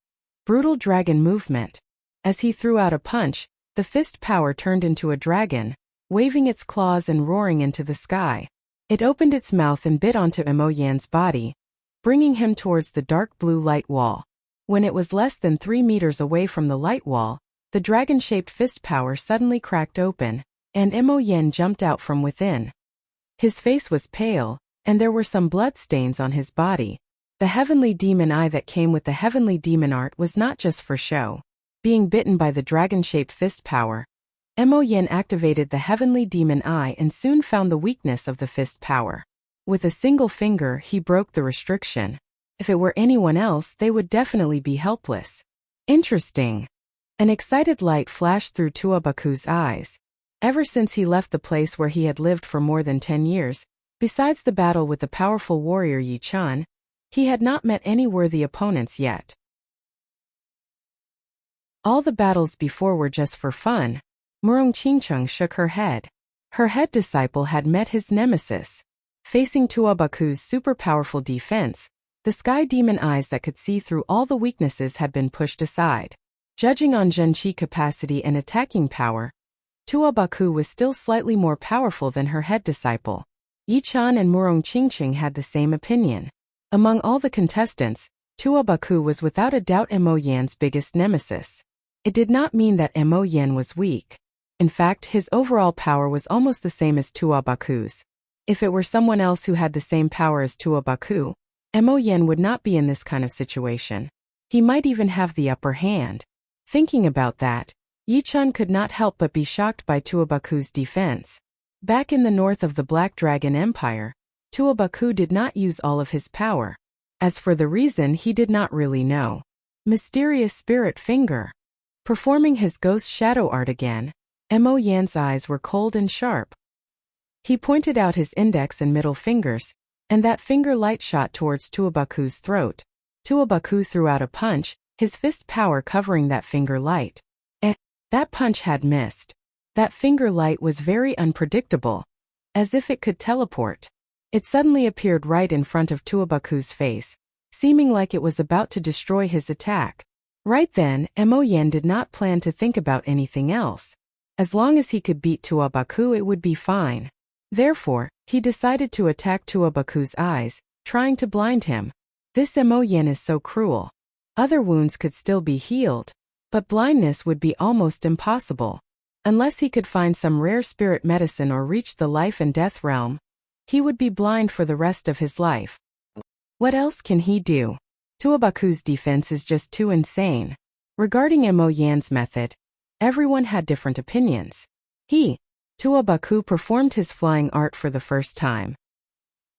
Brutal dragon movement. As he threw out a punch, the fist power turned into a dragon, waving its claws and roaring into the sky. It opened its mouth and bit onto Mo Yin's body, bringing him towards the dark blue light wall. When it was less than 3 meters away from the light wall, the dragon-shaped fist power suddenly cracked open, and Mo Yin jumped out from within. His face was pale, and there were some blood stains on his body. The heavenly demon eye that came with the heavenly demon art was not just for show. Being bitten by the dragon-shaped fist power, Mo Yin activated the heavenly demon eye and soon found the weakness of the fist power. With a single finger, he broke the restriction. If it were anyone else, they would definitely be helpless. Interesting. An excited light flashed through Tuobaku's eyes. Ever since he left the place where he had lived for more than 10 years, besides the battle with the powerful warrior Yi Chan, he had not met any worthy opponents yet. All the battles before were just for fun. Murong Qingcheng shook her head. Her head disciple had met his nemesis. Facing Tuobaku's super powerful defense, the sky demon eyes that could see through all the weaknesses had been pushed aside. Judging on Zhen-Chi capacity and attacking power, Tuobaku was still slightly more powerful than her head disciple. Yi Chan and Murong Qingcheng had the same opinion. Among all the contestants, Tuobaku was without a doubt Mo Yan's biggest nemesis. It did not mean that Mo Yan was weak. In fact, his overall power was almost the same as Tuobaku's. If it were someone else who had the same power as Tuobaku, Mo Yan would not be in this kind of situation. He might even have the upper hand. Thinking about that, Yi Chan could not help but be shocked by Tuobaku's defense. Back in the north of the Black Dragon Empire, Tuobaku did not use all of his power. As for the reason, he did not really know. Mysterious spirit finger. Performing his ghost shadow art again, Mo Yan's eyes were cold and sharp. He pointed out his index and middle fingers, and that finger light shot towards Tuobaku's throat. Tuobaku threw out a punch, his fist power covering that finger light. That punch had missed. That finger light was very unpredictable, as if it could teleport. It suddenly appeared right in front of Tuobaku's face, seeming like it was about to destroy his attack. Right then, Emoyen did not plan to think about anything else. As long as he could beat Tuobaku, it would be fine. Therefore, he decided to attack Tuobaku's eyes, trying to blind him. This Emoyen is so cruel. Other wounds could still be healed, but blindness would be almost impossible. Unless he could find some rare spirit medicine or reach the life and death realm, he would be blind for the rest of his life. What else can he do? Tuobaku's defense is just too insane. Regarding Emoyen's method, everyone had different opinions. Tuobaku performed his flying art for the first time.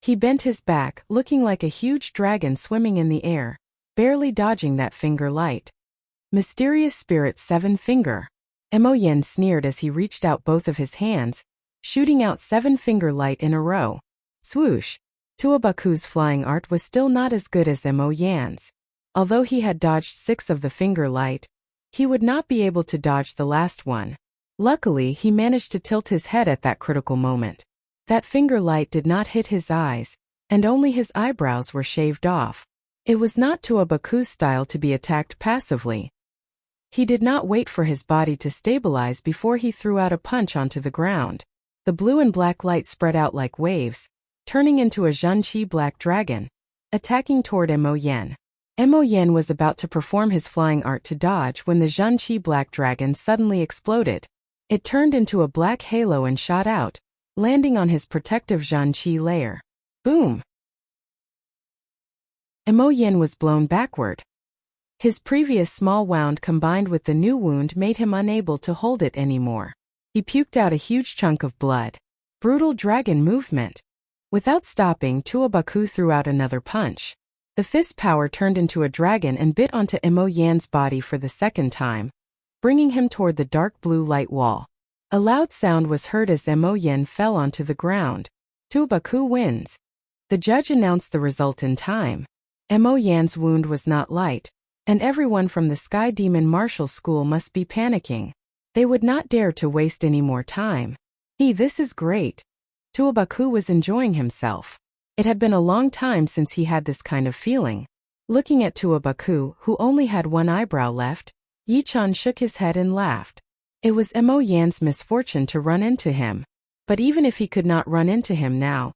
He bent his back, looking like a huge dragon swimming in the air, barely dodging that finger light. Mysterious Spirit's 7-finger. Emoyen sneered as he reached out both of his hands, shooting out 7-finger light in a row. Swoosh! Tuobaku's flying art was still not as good as Emoyen's. Although he had dodged 6 of the finger light, he would not be able to dodge the last one. Luckily, he managed to tilt his head at that critical moment. That finger light did not hit his eyes, and only his eyebrows were shaved off. It was not Tuobaku's style to be attacked passively. He did not wait for his body to stabilize before he threw out a punch onto the ground. The blue and black light spread out like waves, turning into a Zhanqi black dragon, attacking toward Emoyen. Emoyen was about to perform his flying art to dodge when the Zhanqi black dragon suddenly exploded. It turned into a black halo and shot out, landing on his protective Zhanqi layer. Boom! Emoyen was blown backward. His previous small wound combined with the new wound made him unable to hold it anymore. He puked out a huge chunk of blood. Brutal dragon movement. Without stopping, Tuobaku threw out another punch. The fist power turned into a dragon and bit onto Emoyen's body for the second time, bringing him toward the dark blue light wall. A loud sound was heard as Emoyen fell onto the ground. Tuobaku wins. The judge announced the result in time. Emoyen's wound was not light, and everyone from the Sky Demon Martial School must be panicking. They would not dare to waste any more time. This is great. Tuobaku was enjoying himself. It had been a long time since he had this kind of feeling. Looking at Tuobaku, who only had one eyebrow left, Yichan shook his head and laughed. It was Emoyen's misfortune to run into him. But even if he could not run into him now,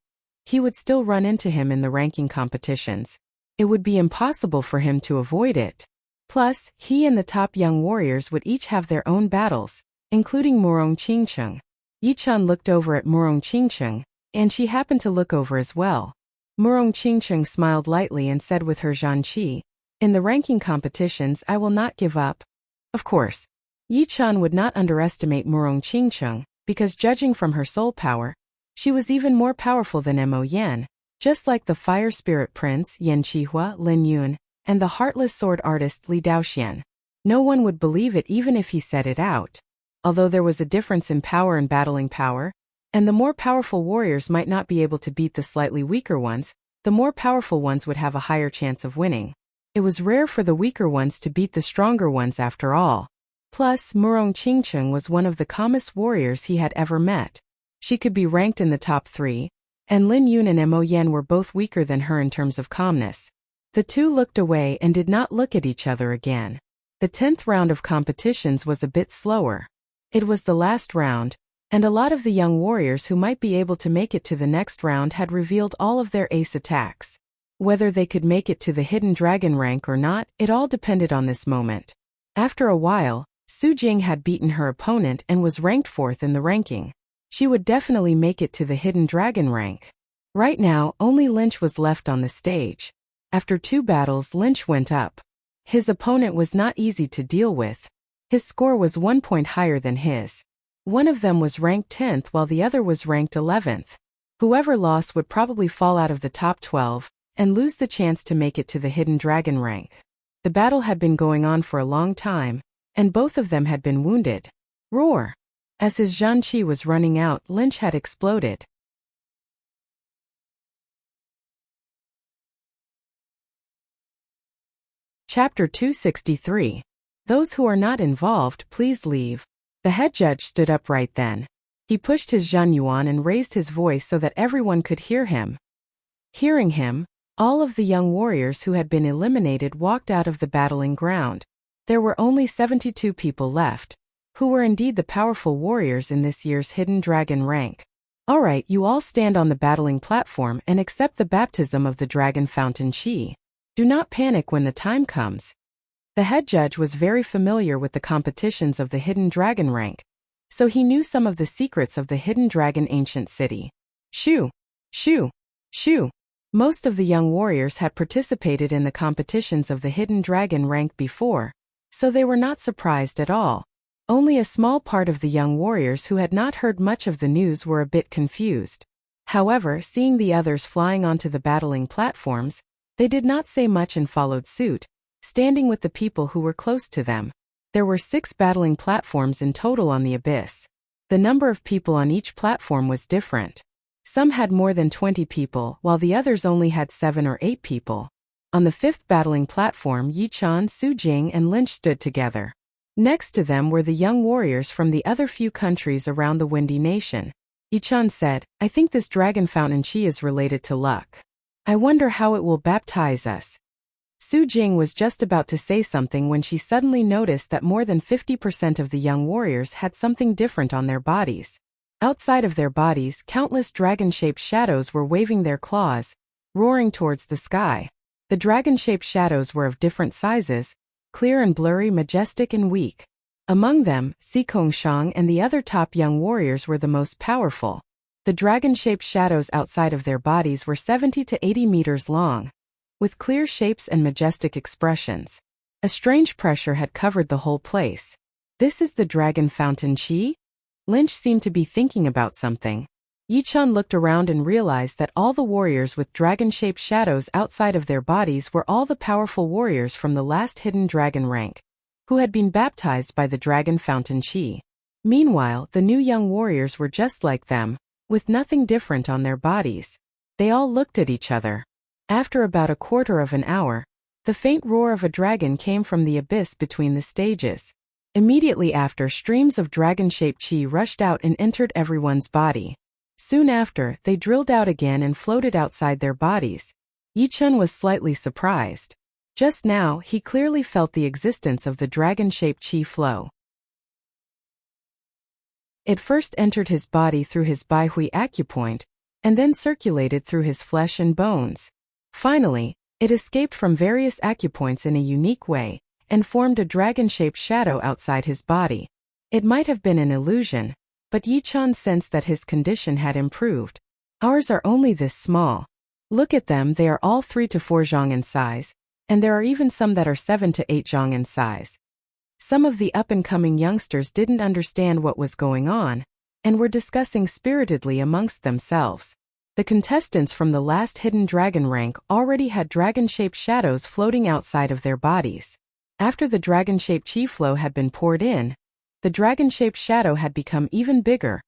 he would still run into him in the ranking competitions. It would be impossible for him to avoid it. Plus, he and the top young warriors would each have their own battles, including Murong Qingcheng. Yichan looked over at Murong Qingcheng, and she happened to look over as well. Murong Qingcheng smiled lightly and said with her Zhanqi, "In the ranking competitions I will not give up." Of course, Yichan would not underestimate Murong Qingcheng, because judging from her soul power, she was even more powerful than Emoyen, just like the fire spirit prince Yan Qihua, Lin Yun, and the heartless sword artist Li Daoxian. No one would believe it even if he said it out. Although there was a difference in power and battling power, and the more powerful warriors might not be able to beat the slightly weaker ones, the more powerful ones would have a higher chance of winning. It was rare for the weaker ones to beat the stronger ones after all. Plus, Murong Qingcheng was one of the calmest warriors he had ever met. She could be ranked in the top 3, and Lin Yun and Emoyen were both weaker than her in terms of calmness. The two looked away and did not look at each other again. The 10th round of competitions was a bit slower. It was the last round, and a lot of the young warriors who might be able to make it to the next round had revealed all of their ace attacks. Whether they could make it to the hidden dragon rank or not, it all depended on this moment. After a while, Su Jing had beaten her opponent and was ranked 4th in the ranking. She would definitely make it to the hidden dragon rank. Right now, only Lynch was left on the stage. After 2 battles, Lynch went up. His opponent was not easy to deal with. His score was 1 point higher than his. One of them was ranked 10th while the other was ranked 11th. Whoever lost would probably fall out of the top 12 and lose the chance to make it to the hidden dragon rank. The battle had been going on for a long time, and both of them had been wounded. Roar! As his Zhanqi was running out, Lynch had exploded. Chapter 263. Those who are not involved, please leave. The head judge stood up right then. He pushed his Zhanyuan and raised his voice so that everyone could hear him. Hearing him, all of the young warriors who had been eliminated walked out of the battling ground. There were only 72 people left, who were indeed the powerful warriors in this year's Hidden Dragon rank. Alright, you all stand on the battling platform and accept the baptism of the Dragon Fountain Chi. Do not panic when the time comes. The head judge was very familiar with the competitions of the Hidden Dragon rank, so he knew some of the secrets of the Hidden Dragon ancient city. Shoo! Shoo! Shoo! Most of the young warriors had participated in the competitions of the Hidden Dragon rank before, so they were not surprised at all. Only a small part of the young warriors who had not heard much of the news were a bit confused. However, seeing the others flying onto the battling platforms, they did not say much and followed suit, standing with the people who were close to them. There were 6 battling platforms in total on the abyss. The number of people on each platform was different. Some had more than 20 people, while the others only had 7 or 8 people. On the 5th battling platform, Yichan, Su Jing, and Lynch stood together. Next to them were the young warriors from the other few countries around the Windy Nation. Yichan said, I think this Dragon Fountain Chi is related to luck. I wonder how it will baptize us. Su Jing was just about to say something when she suddenly noticed that more than 50% of the young warriors had something different on their bodies. Outside of their bodies, countless dragon-shaped shadows were waving their claws, roaring towards the sky. The dragon-shaped shadows were of different sizes, clear and blurry, majestic and weak. Among them, Xikong Shang and the other top young warriors were the most powerful. The dragon-shaped shadows outside of their bodies were 70 to 80 meters long, with clear shapes and majestic expressions. A strange pressure had covered the whole place. This is the Dragon Fountain Chi? Lynch seemed to be thinking about something. Yichan looked around and realized that all the warriors with dragon-shaped shadows outside of their bodies were all the powerful warriors from the last Hidden Dragon rank, who had been baptized by the Dragon Fountain Chi. Meanwhile, the new young warriors were just like them, with nothing different on their bodies. They all looked at each other. After about a quarter of an hour, the faint roar of a dragon came from the abyss between the stages. Immediately after, streams of dragon-shaped chi rushed out and entered everyone's body. Soon after, they drilled out again and floated outside their bodies. Yichun was slightly surprised. Just now, he clearly felt the existence of the dragon-shaped chi flow. It first entered his body through his Baihui acupoint, and then circulated through his flesh and bones. Finally, it escaped from various acupoints in a unique way, and formed a dragon-shaped shadow outside his body. It might have been an illusion, but Yichun sensed that his condition had improved. Ours are only this small. Look at them, they are all 3 to 4 zhang in size, and there are even some that are 7 to 8 zhang in size. Some of the up-and-coming youngsters didn't understand what was going on, and were discussing spiritedly amongst themselves. The contestants from the last Hidden Dragon rank already had dragon-shaped shadows floating outside of their bodies. After the dragon-shaped chi flow had been poured in, the dragon-shaped shadow had become even bigger,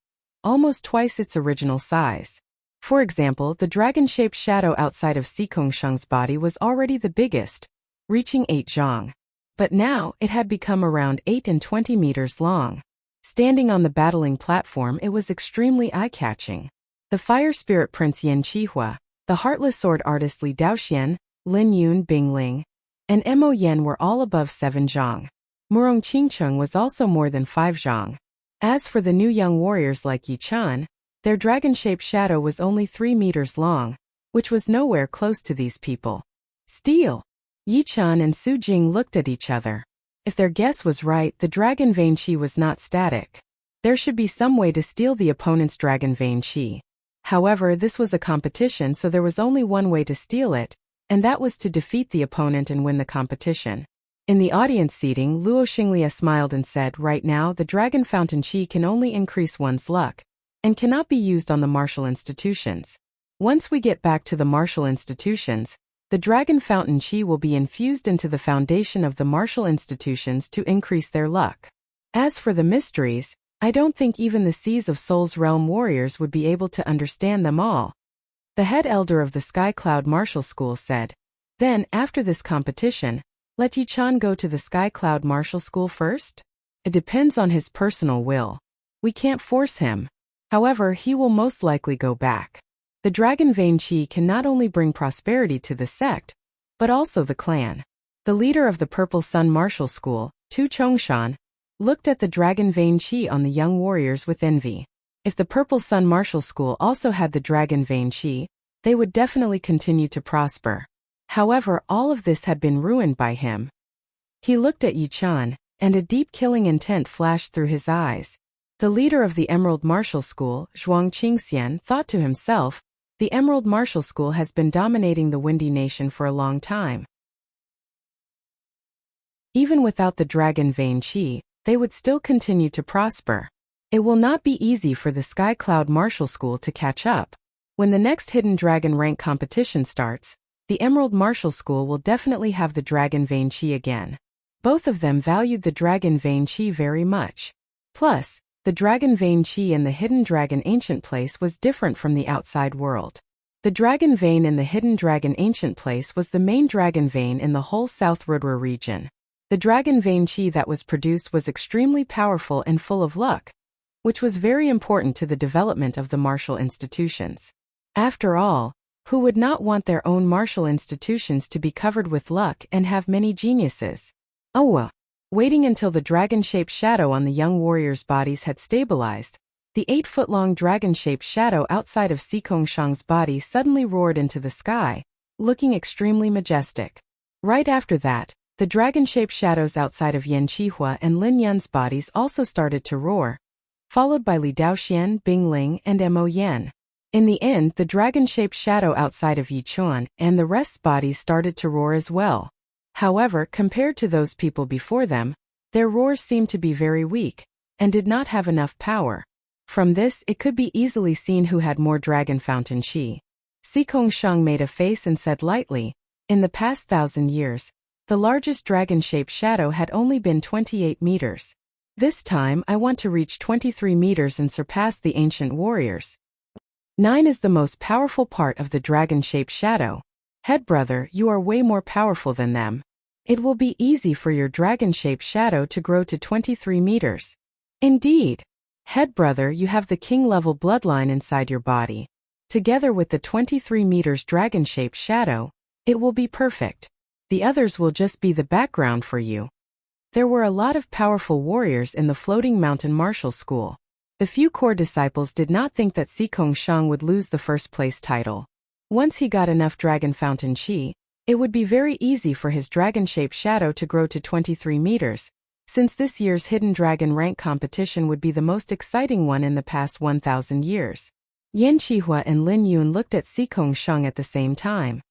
almost twice its original size. For example, the dragon-shaped shadow outside of Xikong Shang's body was already the biggest, reaching 8 zhang. But now, it had become around 8 and 20 meters long. Standing on the battling platform, it was extremely eye-catching. The fire spirit Prince Yan Qihua, the heartless sword artist Li Daoxian, Lin Yun Bingling, and Mo Yen were all above 7 zhang. Murong Qingcheng was also more than 5 zhang. As for the new young warriors like Yichan, their dragon-shaped shadow was only 3 meters long, which was nowhere close to these people. Steal! Yichan and Su Jing looked at each other. If their guess was right, the dragon vein chi was not static. There should be some way to steal the opponent's dragon vein chi. However, this was a competition, so there was only one way to steal it, and that was to defeat the opponent and win the competition. In the audience seating, Luo Xinglia smiled and said, right now, the Dragon Fountain Chi can only increase one's luck, and cannot be used on the martial institutions. Once we get back to the martial institutions, the Dragon Fountain Chi will be infused into the foundation of the martial institutions to increase their luck. As for the mysteries, I don't think even the Seas of Soul's Realm warriors would be able to understand them all. The head elder of the Sky Cloud Martial School said, then, after this competition, Let Yi-chan go to the Sky Cloud Martial School first? It depends on his personal will. We can't force him. However, he will most likely go back. The Dragon Vein Qi can not only bring prosperity to the sect, but also the clan. The leader of the Purple Sun Martial School, Tu Chongshan, looked at the Dragon Vein Qi on the young warriors with envy. If the Purple Sun Martial School also had the Dragon Vein Qi, they would definitely continue to prosper. However, all of this had been ruined by him. He looked at Yi-chan, and a deep killing intent flashed through his eyes. The leader of the Emerald Martial School, Zhuang Qingxian, thought to himself, the Emerald Martial School has been dominating the Windy Nation for a long time. Even without the Dragon Vein Qi, they would still continue to prosper. It will not be easy for the Sky Cloud Martial School to catch up. When the next Hidden Dragon rank competition starts, the Emerald Martial School will definitely have the Dragon Vein Qi again. Both of them valued the Dragon Vein Qi very much. Plus, the Dragon Vein Qi in the Hidden Dragon Ancient Place was different from the outside world. The Dragon Vein in the Hidden Dragon Ancient Place was the main Dragon Vein in the whole South Rudra region. The Dragon Vein Qi that was produced was extremely powerful and full of luck, which was very important to the development of the martial institutions. After all, who would not want their own martial institutions to be covered with luck and have many geniuses? Waiting until the dragon-shaped shadow on the young warriors' bodies had stabilized, the 8-foot-long dragon-shaped shadow outside of Sikongshan's body suddenly roared into the sky, looking extremely majestic. Right after that, the dragon-shaped shadows outside of Yan Qihua and Lin Yun's bodies also started to roar, followed by Li Daoxian, Bing Ling, and Mo Yan. In the end, the dragon-shaped shadow outside of Yi-chan and the rest's bodies started to roar as well. However, compared to those people before them, their roars seemed to be very weak, and did not have enough power. From this, it could be easily seen who had more dragon fountain qi. Sikongshan made a face and said lightly, in the past 1,000 years, the largest dragon-shaped shadow had only been 28 meters. This time, I want to reach 23 meters and surpass the ancient warriors. 9 is the most powerful part of the dragon-shaped shadow. Head brother, you are way more powerful than them. It will be easy for your dragon-shaped shadow to grow to 23 meters. Indeed. Head brother, you have the king-level bloodline inside your body. Together with the 23 meters dragon-shaped shadow, it will be perfect. The others will just be the background for you. There were a lot of powerful warriors in the Floating Mountain Martial School. The few core disciples did not think that Sikongshan would lose the first place title. Once he got enough Dragon Fountain Qi, it would be very easy for his dragon-shaped shadow to grow to 23 meters, since this year's Hidden Dragon rank competition would be the most exciting one in the past 1,000 years. Yan Qihua and Lin Yun looked at Sikongshan at the same time.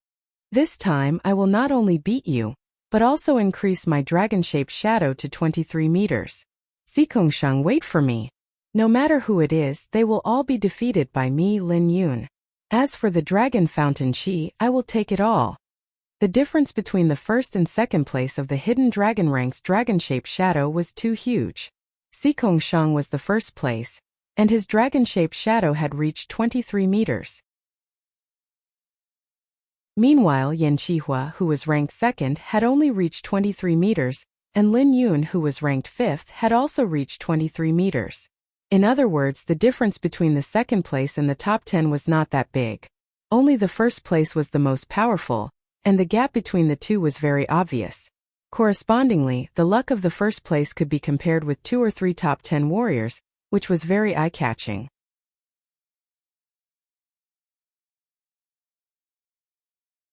This time I will not only beat you, but also increase my dragon-shaped shadow to 23 meters. Sikongshan, wait for me. No matter who it is, they will all be defeated by me, Lin Yun. As for the Dragon Fountain Qi, I will take it all. The difference between the first and second place of the Hidden Dragon rank's dragon-shaped shadow was too huge. Sikongshan was the first place, and his dragon-shaped shadow had reached 23 meters. Meanwhile, Yan Qihua, who was ranked second, had only reached 23 meters, and Lin Yun, who was ranked fifth, had also reached 23 meters. In other words, the difference between the second place and the top 10 was not that big. Only the first place was the most powerful, and the gap between the two was very obvious. Correspondingly, the luck of the first place could be compared with 2 or 3 top 10 warriors, which was very eye-catching.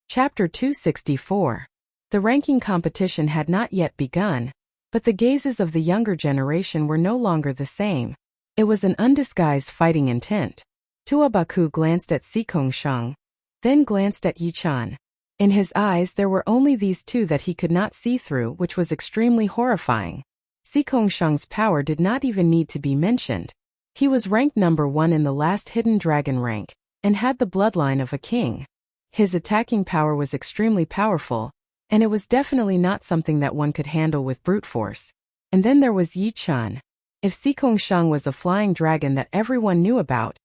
Chapter 264. The ranking competition had not yet begun, but the gazes of the younger generation were no longer the same. It was an undisguised fighting intent. Tuabaku glanced at Sikongshan, then glanced at Yi-chan. In his eyes there were only these two that he could not see through, which was extremely horrifying. Sikongshan's power did not even need to be mentioned. He was ranked number 1 in the last Hidden Dragon rank, and had the bloodline of a king. His attacking power was extremely powerful, and it was definitely not something that one could handle with brute force. And then there was Yi-chan. If Sikongshan was a flying dragon that everyone knew about,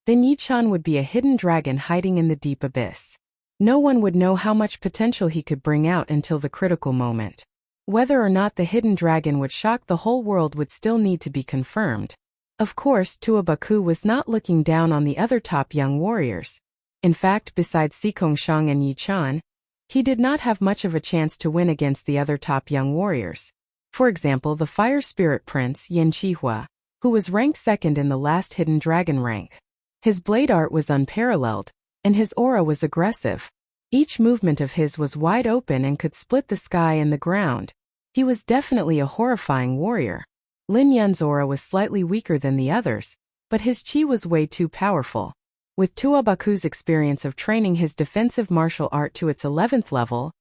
then Yi-chan would be a hidden dragon hiding in the deep abyss. No one would know how much potential he could bring out until the critical moment. Whether or not the hidden dragon would shock the whole world would still need to be confirmed. Of course, Tuobaku was not looking down on the other top young warriors. In fact, besides Sikongshan and Yichan, he did not have much of a chance to win against the other top young warriors. For example, the Fire Spirit Prince, Yin Chihua, who was ranked second in the last hidden dragon rank. His blade art was unparalleled, and his aura was aggressive. Each movement of his was wide open and could split the sky and the ground. He was definitely a horrifying warrior. Lin Yun's aura was slightly weaker than the others, but his chi was way too powerful. With Tuobaku's experience of training his defensive martial art to its 11th level,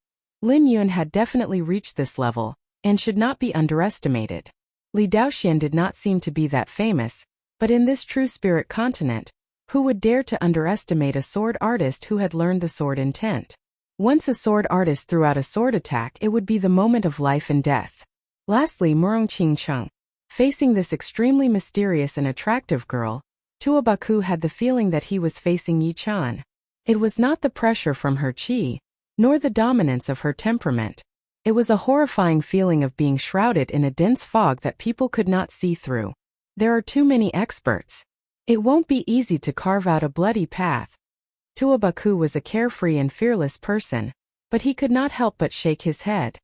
Lin Yun had definitely reached this level, and should not be underestimated. Li Daoxian did not seem to be that famous, but in this true spirit continent, who would dare to underestimate a sword artist who had learned the sword intent? Once a sword artist threw out a sword attack, it would be the moment of life and death. Lastly, Murong Qingcheng. Facing this extremely mysterious and attractive girl, Tuobaku had the feeling that he was facing Yichan. It was not the pressure from her chi, nor the dominance of her temperament. It was a horrifying feeling of being shrouded in a dense fog that people could not see through. There are too many experts. It won't be easy to carve out a bloody path. Tuobaku was a carefree and fearless person, but he could not help but shake his head.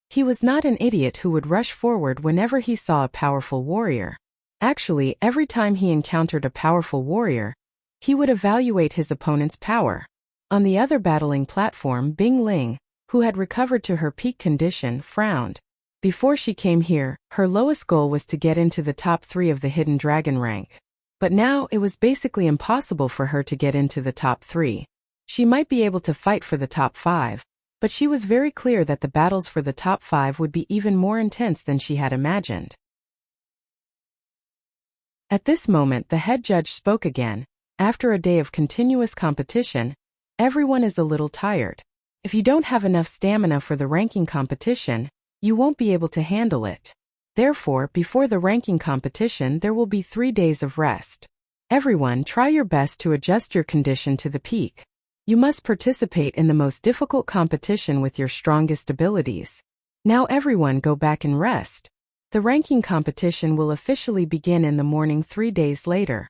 He was not an idiot who would rush forward whenever he saw a powerful warrior. Actually, every time he encountered a powerful warrior, he would evaluate his opponent's power. On the other battling platform, Bing Ling, who had recovered to her peak condition, frowned. Before she came here, her lowest goal was to get into the top 3 of the hidden dragon rank. But now it was basically impossible for her to get into the top 3. She might be able to fight for the top 5, but she was very clear that the battles for the top 5 would be even more intense than she had imagined. At this moment, the head judge spoke again. After a day of continuous competition, everyone is a little tired. If you don't have enough stamina for the ranking competition, you won't be able to handle it. Therefore, before the ranking competition, there will be 3 days of rest. Everyone, try your best to adjust your condition to the peak. You must participate in the most difficult competition with your strongest abilities. Now everyone go back and rest. The ranking competition will officially begin in the morning 3 days later.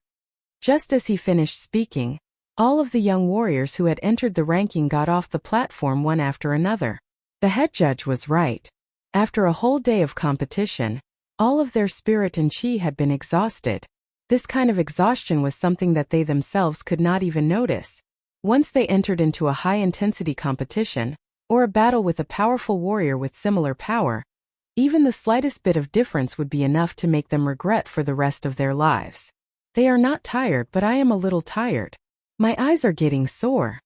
Just as he finished speaking, all of the young warriors who had entered the ranking got off the platform one after another. The head judge was right. After a whole day of competition, all of their spirit and chi had been exhausted. This kind of exhaustion was something that they themselves could not even notice. Once they entered into a high-intensity competition, or a battle with a powerful warrior with similar power, even the slightest bit of difference would be enough to make them regret for the rest of their lives. They are not tired, but I am a little tired. My eyes are getting sore.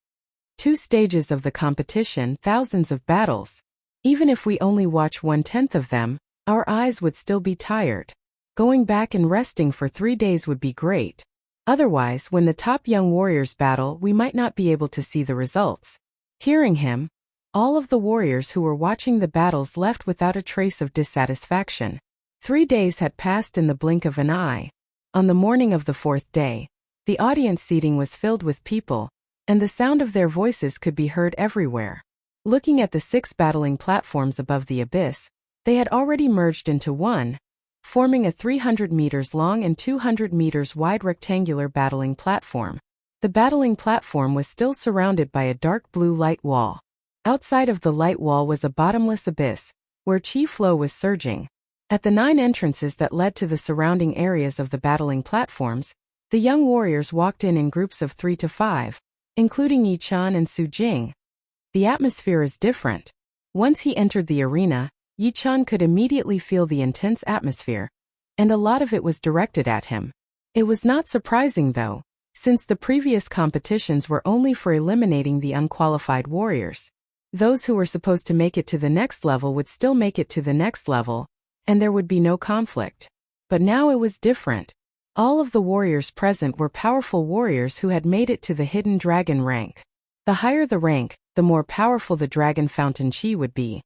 2 stages of the competition, thousands of battles. Even if we only watch 1/10 of them, our eyes would still be tired. Going back and resting for 3 days would be great. Otherwise, when the top young warriors battle, we might not be able to see the results. Hearing him, all of the warriors who were watching the battles left without a trace of dissatisfaction. 3 days had passed in the blink of an eye. On the morning of the 4th day, the audience seating was filled with people, and the sound of their voices could be heard everywhere. Looking at the 6 battling platforms above the abyss, they had already merged into one, forming a 300 meters long and 200 meters wide rectangular battling platform. The battling platform was still surrounded by a dark blue light wall. Outside of the light wall was a bottomless abyss, where chi flow was surging. At the 9 entrances that led to the surrounding areas of the battling platforms, the young warriors walked in groups of 3 to 5, including Yichan and Su Jing. The atmosphere is different. Once he entered the arena, Yichan could immediately feel the intense atmosphere, and a lot of it was directed at him. It was not surprising though, since the previous competitions were only for eliminating the unqualified warriors. Those who were supposed to make it to the next level would still make it to the next level, and there would be no conflict. But now it was different. All of the warriors present were powerful warriors who had made it to the hidden dragon rank. The higher the rank, the more powerful the dragon fountain chi would be,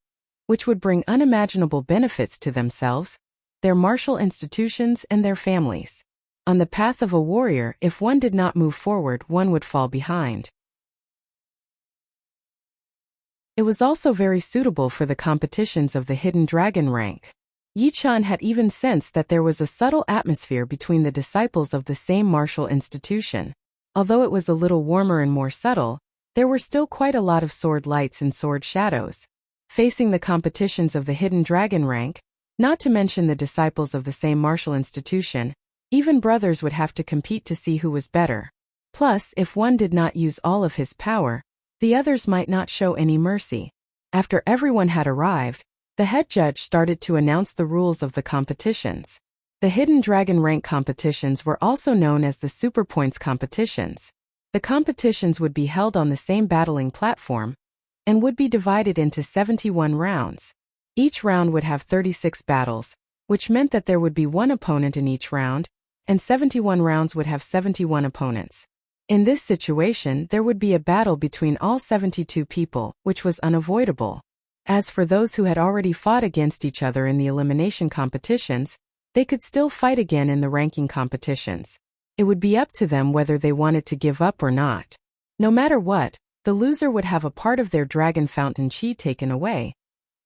which would bring unimaginable benefits to themselves, their martial institutions, and their families. On the path of a warrior, if one did not move forward, one would fall behind. It was also very suitable for the competitions of the hidden dragon rank. Yi-chan had even sensed that there was a subtle atmosphere between the disciples of the same martial institution. Although it was a little warmer and more subtle, there were still quite a lot of sword lights and sword shadows. Facing the competitions of the hidden dragon rank, not to mention the disciples of the same martial institution, even brothers would have to compete to see who was better. Plus, if one did not use all of his power, the others might not show any mercy. After everyone had arrived, the head judge started to announce the rules of the competitions. The hidden dragon rank competitions were also known as the super points competitions. The competitions would be held on the same battling platform and would be divided into 71 rounds. Each round would have 36 battles, which meant that there would be one opponent in each round, and 71 rounds would have 71 opponents. In this situation, there would be a battle between all 72 people, which was unavoidable. As for those who had already fought against each other in the elimination competitions, they could still fight again in the ranking competitions. It would be up to them whether they wanted to give up or not. No matter what, the loser would have a part of their dragon fountain chi taken away,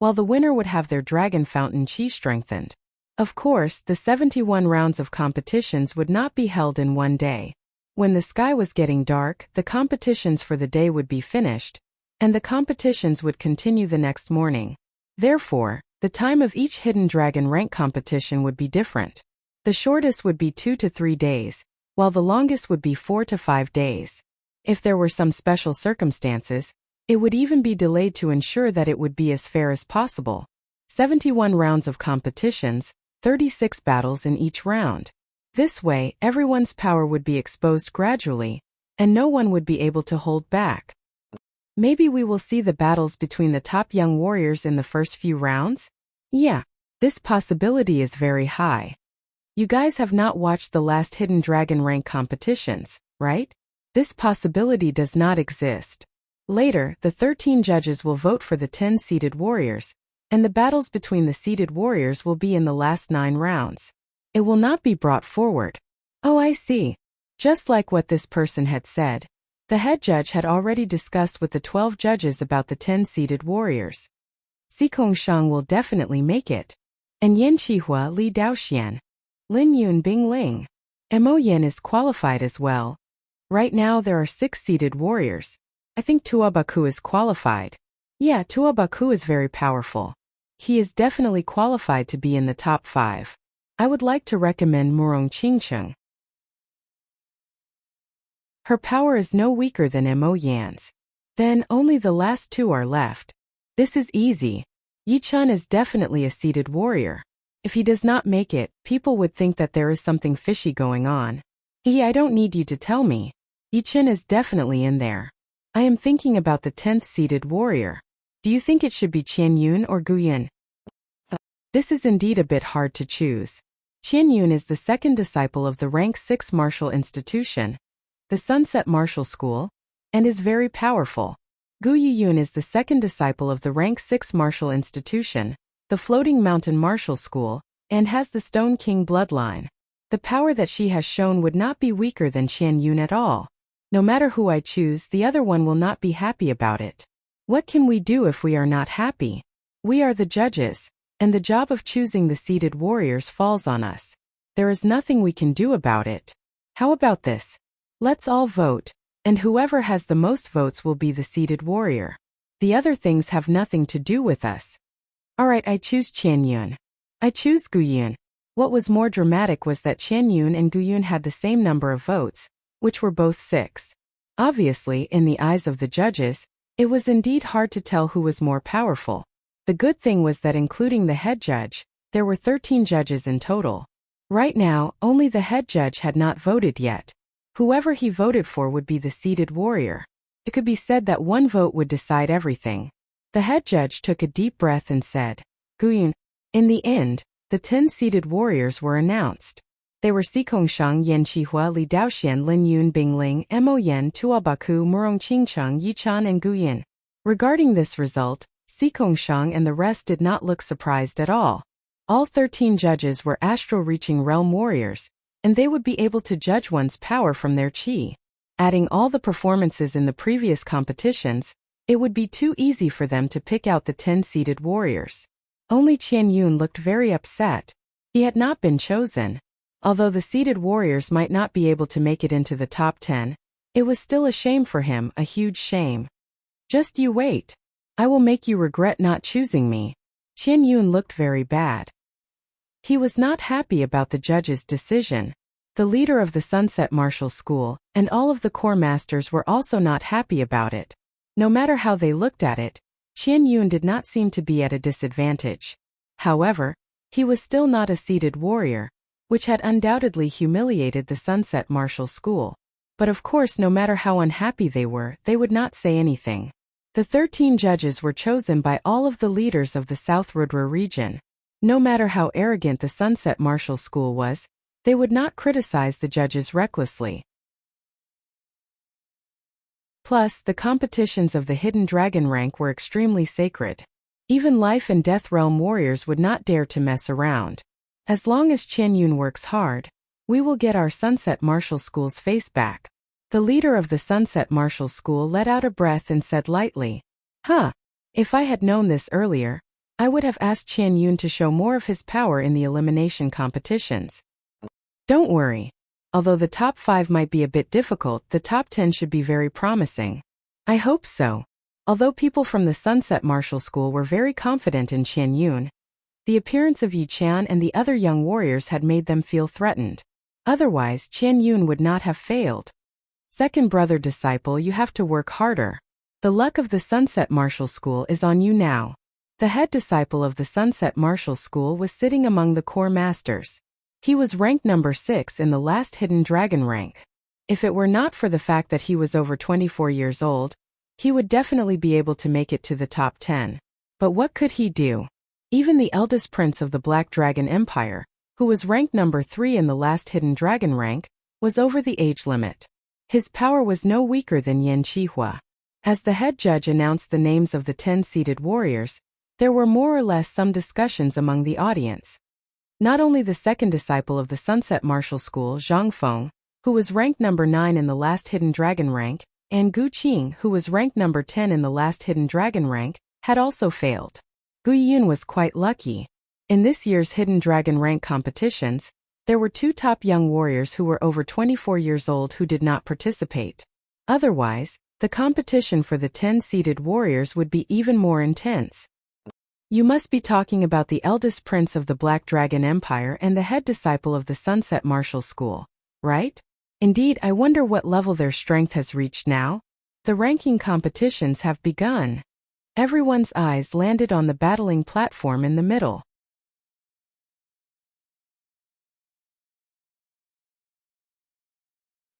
while the winner would have their dragon fountain chi strengthened. Of course, the 71 rounds of competitions would not be held in one day. When the sky was getting dark, the competitions for the day would be finished, and the competitions would continue the next morning. Therefore, the time of each hidden dragon rank competition would be different. The shortest would be 2 to 3 days, while the longest would be 4 to 5 days. If there were some special circumstances, it would even be delayed to ensure that it would be as fair as possible. 71 rounds of competitions, 36 battles in each round. This way, everyone's power would be exposed gradually, and no one would be able to hold back. Maybe we will see the battles between the top young warriors in the first few rounds? Yeah, this possibility is very high. You guys have not watched the last hidden dragon rank competitions, right? This possibility does not exist. Later, the 13 judges will vote for the 10 seeded warriors, and the battles between the seeded warriors will be in the last 9 rounds. It will not be brought forward. Oh, I see. Just like what this person had said. The head judge had already discussed with the 12 judges about the 10 seeded warriors. Si Kongshang will definitely make it. And Yan Qihua Li Daoxian. Lin Yun Bing Ling. Mo Yen is qualified as well. Right now there are 6 seeded warriors. I think Tuabaku is qualified. Yeah, Tuabaku is very powerful. He is definitely qualified to be in the top 5. I would like to recommend Murong Qingcheng. Her power is no weaker than Mo Yan's. Then only the last 2 are left. This is easy. Yi-chan is definitely a seeded warrior. If he does not make it, people would think that there is something fishy going on. I don't need you to tell me. Yi-chan is definitely in there. I am thinking about the 10th seeded warrior. Do you think it should be Qian Yun or Gu Yun? This is indeed a bit hard to choose. Qian Yun is the second disciple of the rank 6 martial institution, the Sunset Martial School, and is very powerful. Gu Yun is the second disciple of the rank 6 martial institution, the Floating Mountain Martial School, and has the Stone King bloodline. The power that she has shown would not be weaker than Qian Yun at all. No matter who I choose, the other one will not be happy about it. What can we do if we are not happy? We are the judges, and the job of choosing the seeded warriors falls on us. There is nothing we can do about it. How about this? Let's all vote, and whoever has the most votes will be the seeded warrior. The other things have nothing to do with us. Alright, I choose Qian Yun. I choose Gu Yun. What was more dramatic was that Qian Yun and Gu Yun had the same number of votes, which were both 6. Obviously, in the eyes of the judges, it was indeed hard to tell who was more powerful. The good thing was that including the head judge, there were 13 judges in total. Right now, only the head judge had not voted yet. Whoever he voted for would be the seeded warrior. It could be said that one vote would decide everything. The head judge took a deep breath and said, Gu Yun. In the end, the 10 seeded warriors were announced. They were Si Kongshang, Yan Qihua, Li Daoxian, Lin Yun, Bing Ling, Mo Yen, Tuabaku, Murong Qingcheng, Yi-chan and Gu Yun. Regarding this result, Si Kongshang and the rest did not look surprised at all. All 13 judges were astral-reaching realm warriors, and they would be able to judge one's power from their chi. Adding all the performances in the previous competitions, It would be too easy for them to pick out the 10 seeded warriors. Only Qian Yun looked very upset. He had not been chosen. Although the seeded warriors might not be able to make it into the top 10, it was still a shame for him, a huge shame. Just you wait. I will make you regret not choosing me. Qian Yun looked very bad. He was not happy about the judge's decision. The leader of the Sunset Martial School and all of the core masters were also not happy about it. No matter how they looked at it, Qian Yun did not seem to be at a disadvantage. However, he was still not a seeded warrior, which had undoubtedly humiliated the Sunset Martial School. But of course, no matter how unhappy they were, they would not say anything. The 13 judges were chosen by all of the leaders of the South Rudra region. No matter how arrogant the Sunset Martial School was, they would not criticize the judges recklessly. Plus, the competitions of the Hidden Dragon rank were extremely sacred. Even Life and Death Realm warriors would not dare to mess around. As long as Qian Yun works hard, we will get our Sunset Martial School's face back. The leader of the Sunset Martial School let out a breath and said lightly, If I had known this earlier, I would have asked Qian Yun to show more of his power in the elimination competitions. Don't worry. Although the top 5 might be a bit difficult, the top 10 should be very promising. I hope so. Although people from the Sunset Martial School were very confident in Qian Yun, the appearance of Yi Qian and the other young warriors had made them feel threatened. Otherwise, Qian Yun would not have failed. Second brother disciple, you have to work harder. The luck of the Sunset Martial School is on you now. The head disciple of the Sunset Martial School was sitting among the core masters. He was ranked number 6 in the last Hidden Dragon rank. If it were not for the fact that he was over 24 years old, he would definitely be able to make it to the top 10. But what could he do? Even the eldest prince of the Black Dragon Empire, who was ranked number 3 in the last Hidden Dragon rank, was over the age limit. His power was no weaker than Yan Qihua. As the head judge announced the names of the 10 seeded warriors, there were more or less some discussions among the audience. Not only the second disciple of the Sunset Martial School, Zhang Feng, who was ranked number 9 in the last Hidden Dragon rank, and Gu Qing, who was ranked number 10 in the last Hidden Dragon rank, had also failed. Gu Yun was quite lucky. In this year's Hidden Dragon rank competitions, there were 2 top young warriors who were over 24 years old who did not participate. Otherwise, the competition for the 10 seeded warriors would be even more intense. You must be talking about the eldest prince of the Black Dragon Empire and the head disciple of the Sunset Martial School, right? Indeed, I wonder what level their strength has reached now. The ranking competitions have begun. Everyone's eyes landed on the battling platform in the middle.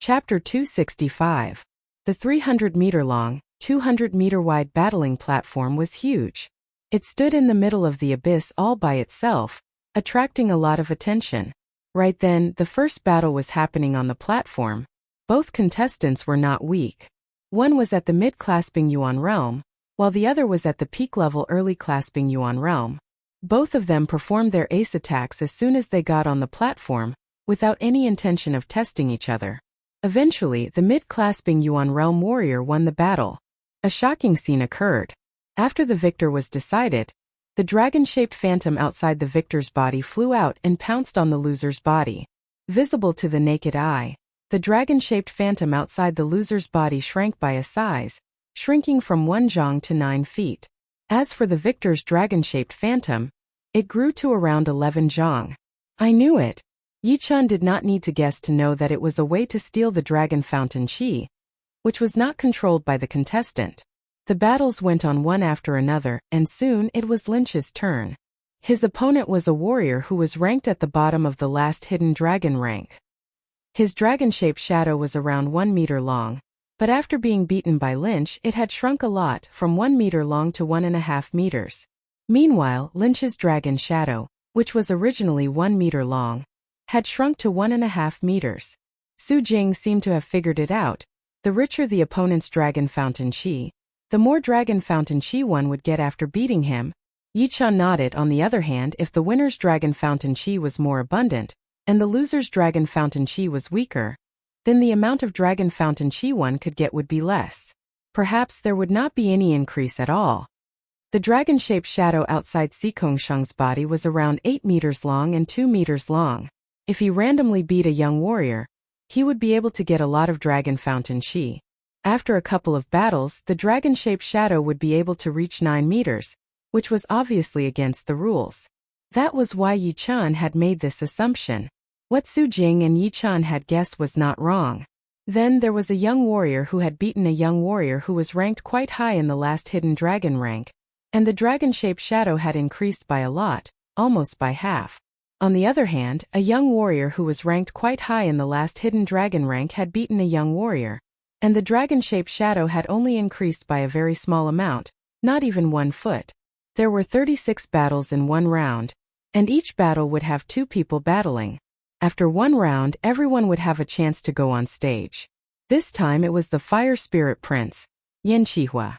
Chapter 265. The 300-meter-long, 200-meter-wide battling platform was huge. It stood in the middle of the abyss all by itself, attracting a lot of attention. Right then, the first battle was happening on the platform. Both contestants were not weak. One was at the mid-clasping Yuan realm, while the other was at the peak-level early-clasping Yuan realm. Both of them performed their ace attacks as soon as they got on the platform, without any intention of testing each other. Eventually, the mid-clasping Yuan realm warrior won the battle. A shocking scene occurred. After the victor was decided, the dragon-shaped phantom outside the victor's body flew out and pounced on the loser's body. Visible to the naked eye, the dragon-shaped phantom outside the loser's body shrank by a size, shrinking from 1 zhang to 9 feet. As for the victor's dragon-shaped phantom, it grew to around 11 zhang. I knew it. Yi Qian did not need to guess to know that it was a way to steal the dragon fountain qi, which was not controlled by the contestant. The battles went on one after another, and soon it was Lynch's turn. His opponent was a warrior who was ranked at the bottom of the last Hidden Dragon rank. His dragon-shaped shadow was around 1 meter long, but after being beaten by Lynch, it had shrunk a lot, from 1 meter long to 1.5 meters. Meanwhile, Lynch's dragon shadow, which was originally 1 meter long, had shrunk to 1.5 meters. Su Jing seemed to have figured it out. The richer the opponent's dragon fountain qi, the more dragon fountain qi one would get after beating him. Yi Qian nodded. On the other hand, if the winner's dragon fountain qi was more abundant, and the loser's dragon fountain qi was weaker, then the amount of dragon fountain qi one could get would be less. Perhaps there would not be any increase at all. The dragon-shaped shadow outside Sikongshan's body was around 8 meters long and 2 meters long. If he randomly beat a young warrior, he would be able to get a lot of dragon fountain chi. After a couple of battles, the dragon-shaped shadow would be able to reach 9 meters, which was obviously against the rules. That was why Yi Chan had made this assumption. What Su Jing and Yi Chan had guessed was not wrong. Then there was a young warrior who had beaten a young warrior who was ranked quite high in the last hidden dragon rank, and the dragon-shaped shadow had increased by a lot, almost by half. On the other hand, a young warrior who was ranked quite high in the last hidden dragon rank had beaten a young warrior, and the dragon-shaped shadow had only increased by a very small amount, not even 1 foot. There were 36 battles in one round, and each battle would have 2 people battling. After one round, everyone would have a chance to go on stage. This time it was the Fire Spirit Prince, Yan Qihua.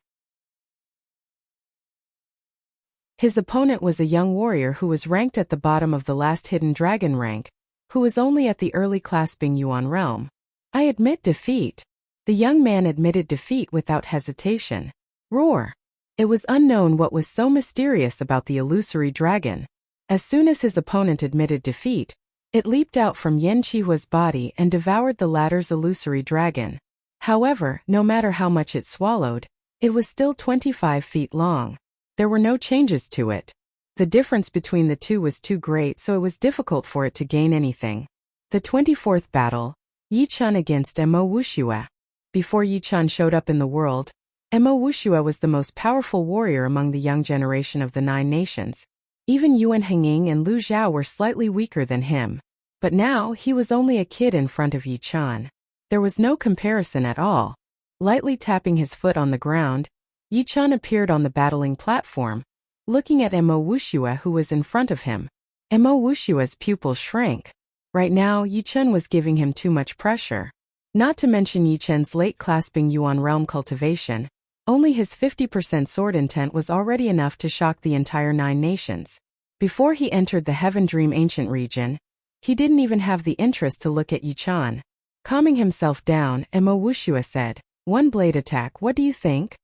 His opponent was a young warrior who was ranked at the bottom of the last hidden dragon rank, who was only at the early class Bing Yuan realm. I admit defeat. The young man admitted defeat without hesitation. Roar. It was unknown what was so mysterious about the illusory dragon. As soon as his opponent admitted defeat, it leaped out from Yan Qihua's body and devoured the latter's illusory dragon. However, no matter how much it swallowed, it was still 25 feet long. There were no changes to it. The difference between the two was too great, so it was difficult for it to gain anything. The 24th battle, Yi Chan against Emo Wuxia. Before Yi Chan showed up in the world, Emo Wuxia was the most powerful warrior among the young generation of the 9 nations. Even Yuan Henging and Lu Zhao were slightly weaker than him. But now, he was only a kid in front of Yi Chan. There was no comparison at all. Lightly tapping his foot on the ground, Yi Chan appeared on the battling platform, looking at Emo Wuxia who was in front of him. Emo Wuxia's pupils shrank. Right now, Yi Chan was giving him too much pressure. Not to mention Yi Chan's late clasping Yuan realm cultivation. Only his 50% sword intent was already enough to shock the entire 9 nations. Before he entered the Heaven Dream Ancient region, he didn't even have the interest to look at Yi Chan. Calming himself down, Emo Wuxia said, "One blade attack, what do you think?"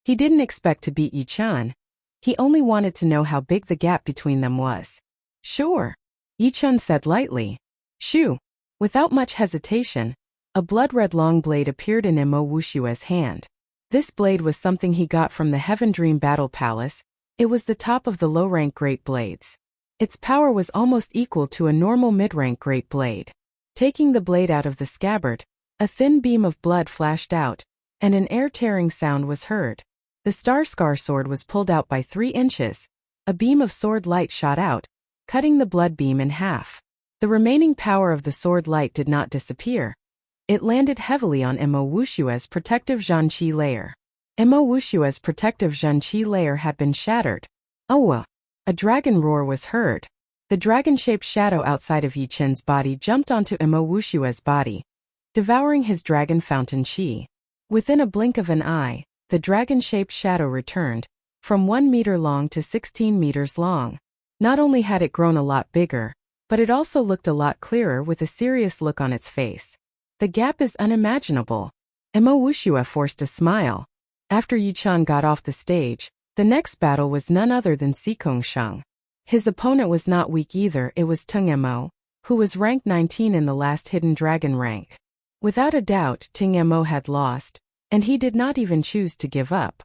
He didn't expect to beat Yi Chan. He only wanted to know how big the gap between them was. "Sure," Yi Chan said lightly. "Shoo." Without much hesitation, a blood-red long blade appeared in Emo Wuxia's hand. This blade was something he got from the Heaven Dream Battle Palace. It was the top of the low-rank Great Blades. Its power was almost equal to a normal mid-rank Great Blade. Taking the blade out of the scabbard, a thin beam of blood flashed out, and an air-tearing sound was heard. The Star-Scar sword was pulled out by 3 inches. A beam of sword light shot out, cutting the blood beam in half. The remaining power of the sword light did not disappear. It landed heavily on Emo Wuxia's protective Zhanqi layer. Emo Wuxia's protective Zhanqi layer had been shattered. "Owa!" A dragon roar was heard. The dragon-shaped shadow outside of Yi Chen's body jumped onto Emo Wuxia's body, devouring his dragon fountain chi. Within a blink of an eye, the dragon-shaped shadow returned, from 1 meter long to 16 meters long. Not only had it grown a lot bigger, but it also looked a lot clearer with a serious look on its face. The gap is unimaginable. Emo Wuxia forced a smile. After Yi Chan got off the stage, the next battle was none other than Sikongshan. His opponent was not weak either, it was Tung Emo, who was ranked 19 in the last hidden dragon rank. Without a doubt, Tung Emo had lost, and he did not even choose to give up.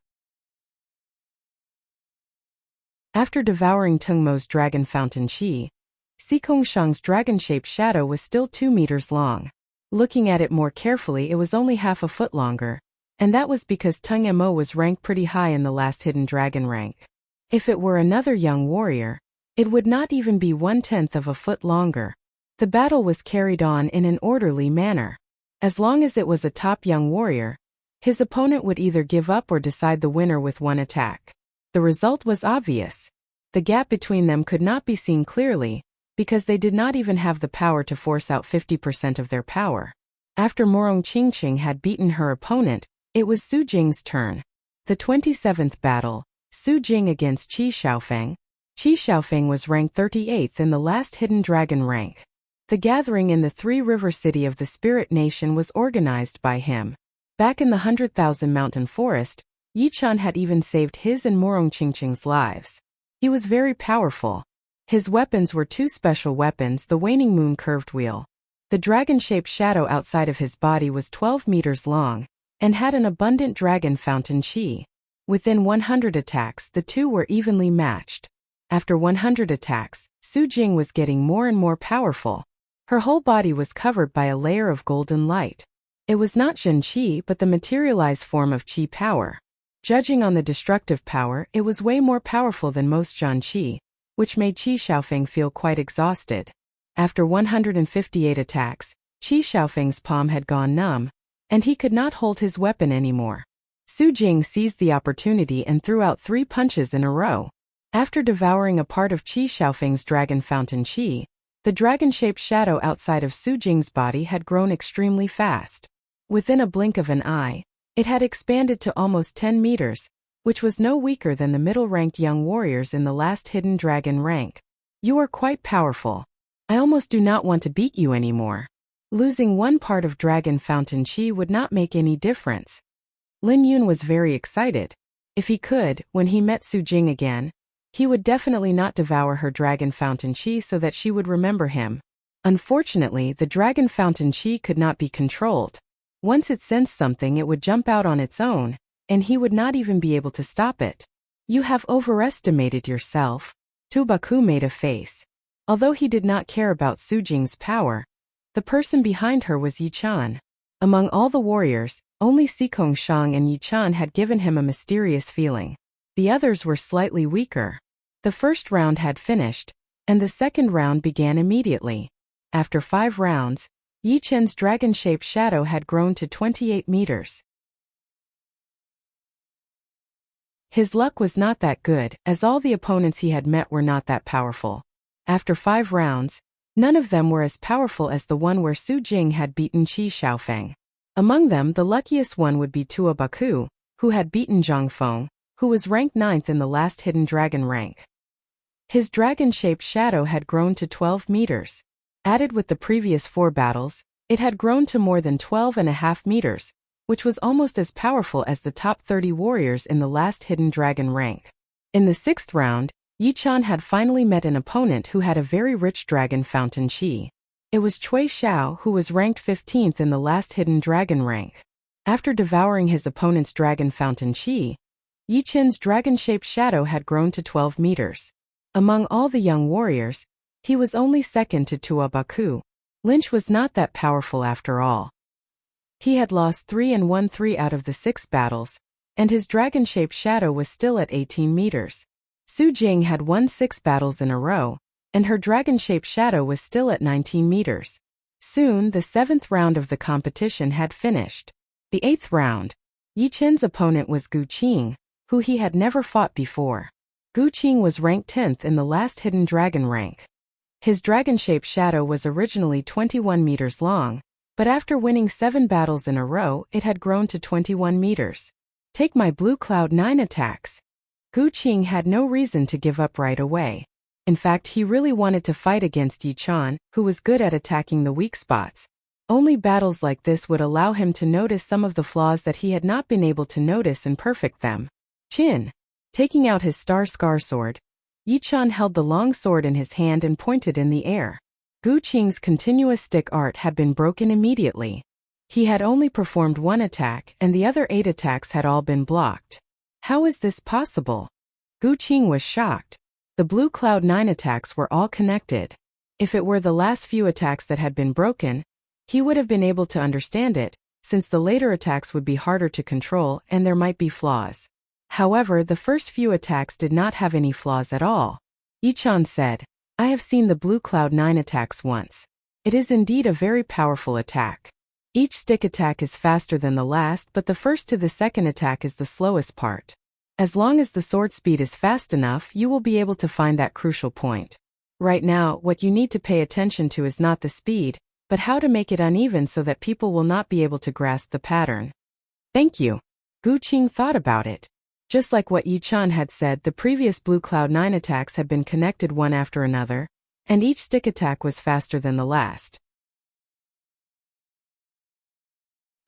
After devouring Tung Mo's dragon fountain chi, Sikongshan's dragon-shaped shadow was still 2 meters long. Looking at it more carefully, it was only half a foot longer, and that was because Tung Emo was ranked pretty high in the last hidden dragon rank. If it were another young warrior, it would not even be 1/10 of a foot longer. The battle was carried on in an orderly manner. As long as it was a top young warrior, his opponent would either give up or decide the winner with one attack. The result was obvious. The gap between them could not be seen clearly, because they did not even have the power to force out 50% of their power. After Morong Qingqing had beaten her opponent, it was Su Jing's turn. The 27th battle, Su Jing against Qi Xiaofeng. Qi Xiaofeng was ranked 38th in the last hidden dragon rank. The gathering in the Three River City of the Spirit Nation was organized by him. Back in the 100,000 mountain forest, Yichan had even saved his and Morong Qingqing's lives. He was very powerful. His weapons were two special weapons: the waning moon curved wheel. The dragon-shaped shadow outside of his body was 12 meters long, and had an abundant dragon fountain chi. Within 100 attacks, the two were evenly matched. After 100 attacks, Su Jing was getting more and more powerful. Her whole body was covered by a layer of golden light. It was not Zhen Qi but the materialized form of Qi power. Judging on the destructive power, it was way more powerful than most Zhen Qi, which made Qi Xiaofeng feel quite exhausted. After 158 attacks, Qi Xiaofeng's palm had gone numb, and he could not hold his weapon anymore. Su Jing seized the opportunity and threw out 3 punches in a row. After devouring a part of Qi Xiaofeng's dragon fountain Qi, the dragon-shaped shadow outside of Su Jing's body had grown extremely fast. Within a blink of an eye, it had expanded to almost 10 meters, which was no weaker than the middle-ranked young warriors in the last hidden dragon rank. You are quite powerful. I almost do not want to beat you anymore. Losing one part of dragon fountain Qi would not make any difference. Lin Yun was very excited. If he could, when he met Su Jing again, he would definitely not devour her dragon fountain Qi so that she would remember him. Unfortunately, the dragon fountain Qi could not be controlled. Once it sensed something, it would jump out on its own, and he would not even be able to stop it. You have overestimated yourself. Tu Baku made a face. Although he did not care about Su Jing's power, the person behind her was Yichan. Among all the warriors, only Sikong Shang and Yichan had given him a mysterious feeling. The others were slightly weaker. The first round had finished, and the second round began immediately. After 5 rounds, Yichan's dragon-shaped shadow had grown to 28 meters. His luck was not that good, as all the opponents he had met were not that powerful. After 5 rounds, none of them were as powerful as the one where Su Jing had beaten Qi Xiaofeng. Among them, the luckiest one would be Tua Baku, who had beaten Zhang Feng, who was ranked 9th in the last hidden dragon rank. His dragon-shaped shadow had grown to 12 meters. Added with the previous 4 battles, it had grown to more than 12.5 meters, which was almost as powerful as the top 30 warriors in the last hidden dragon rank. In the 6th round, Yichan had finally met an opponent who had a very rich dragon fountain Qi. It was Cui Xiao, who was ranked 15th in the last hidden dragon rank. After devouring his opponent's dragon fountain Qi, Yichan's dragon-shaped shadow had grown to 12 meters. Among all the young warriors, he was only second to Tua Baku. Lynch was not that powerful after all. He had lost 3 and won 3 out of the 6 battles, and his dragon-shaped shadow was still at 18 meters. Su Jing had won 6 battles in a row, and her dragon-shaped shadow was still at 19 meters. Soon, the 7th round of the competition had finished. The 8th round, Yichan's opponent was Gu Qing, who he had never fought before. Gu Qing was ranked 10th in the last hidden dragon rank. His dragon-shaped shadow was originally 21 meters long, but after winning 7 battles in a row, it had grown to 21 meters. Take my blue cloud 9 attacks. Gu Qing had no reason to give up right away. In fact, he really wanted to fight against Yichan, who was good at attacking the weak spots. Only battles like this would allow him to notice some of the flaws that he had not been able to notice and perfect them. Chin. Taking out his star scar sword, Yichan held the long sword in his hand and pointed in the air. Gu Qing's continuous stick art had been broken immediately. He had only performed 1 attack, and the other 8 attacks had all been blocked. How is this possible? Gu Qing was shocked. The blue cloud 9 attacks were all connected. If it were the last few attacks that had been broken, he would have been able to understand it, since the later attacks would be harder to control and there might be flaws. However, the first few attacks did not have any flaws at all. Yichan said, I have seen the blue cloud 9 attacks once. It is indeed a very powerful attack. Each stick attack is faster than the last, but the first to the second attack is the slowest part. As long as the sword speed is fast enough, you will be able to find that crucial point. Right now, what you need to pay attention to is not the speed, but how to make it uneven so that people will not be able to grasp the pattern. Thank you. Gu Qing thought about it. Just like what Yichan had said, the previous blue cloud 9 attacks had been connected one after another, and each stick attack was faster than the last.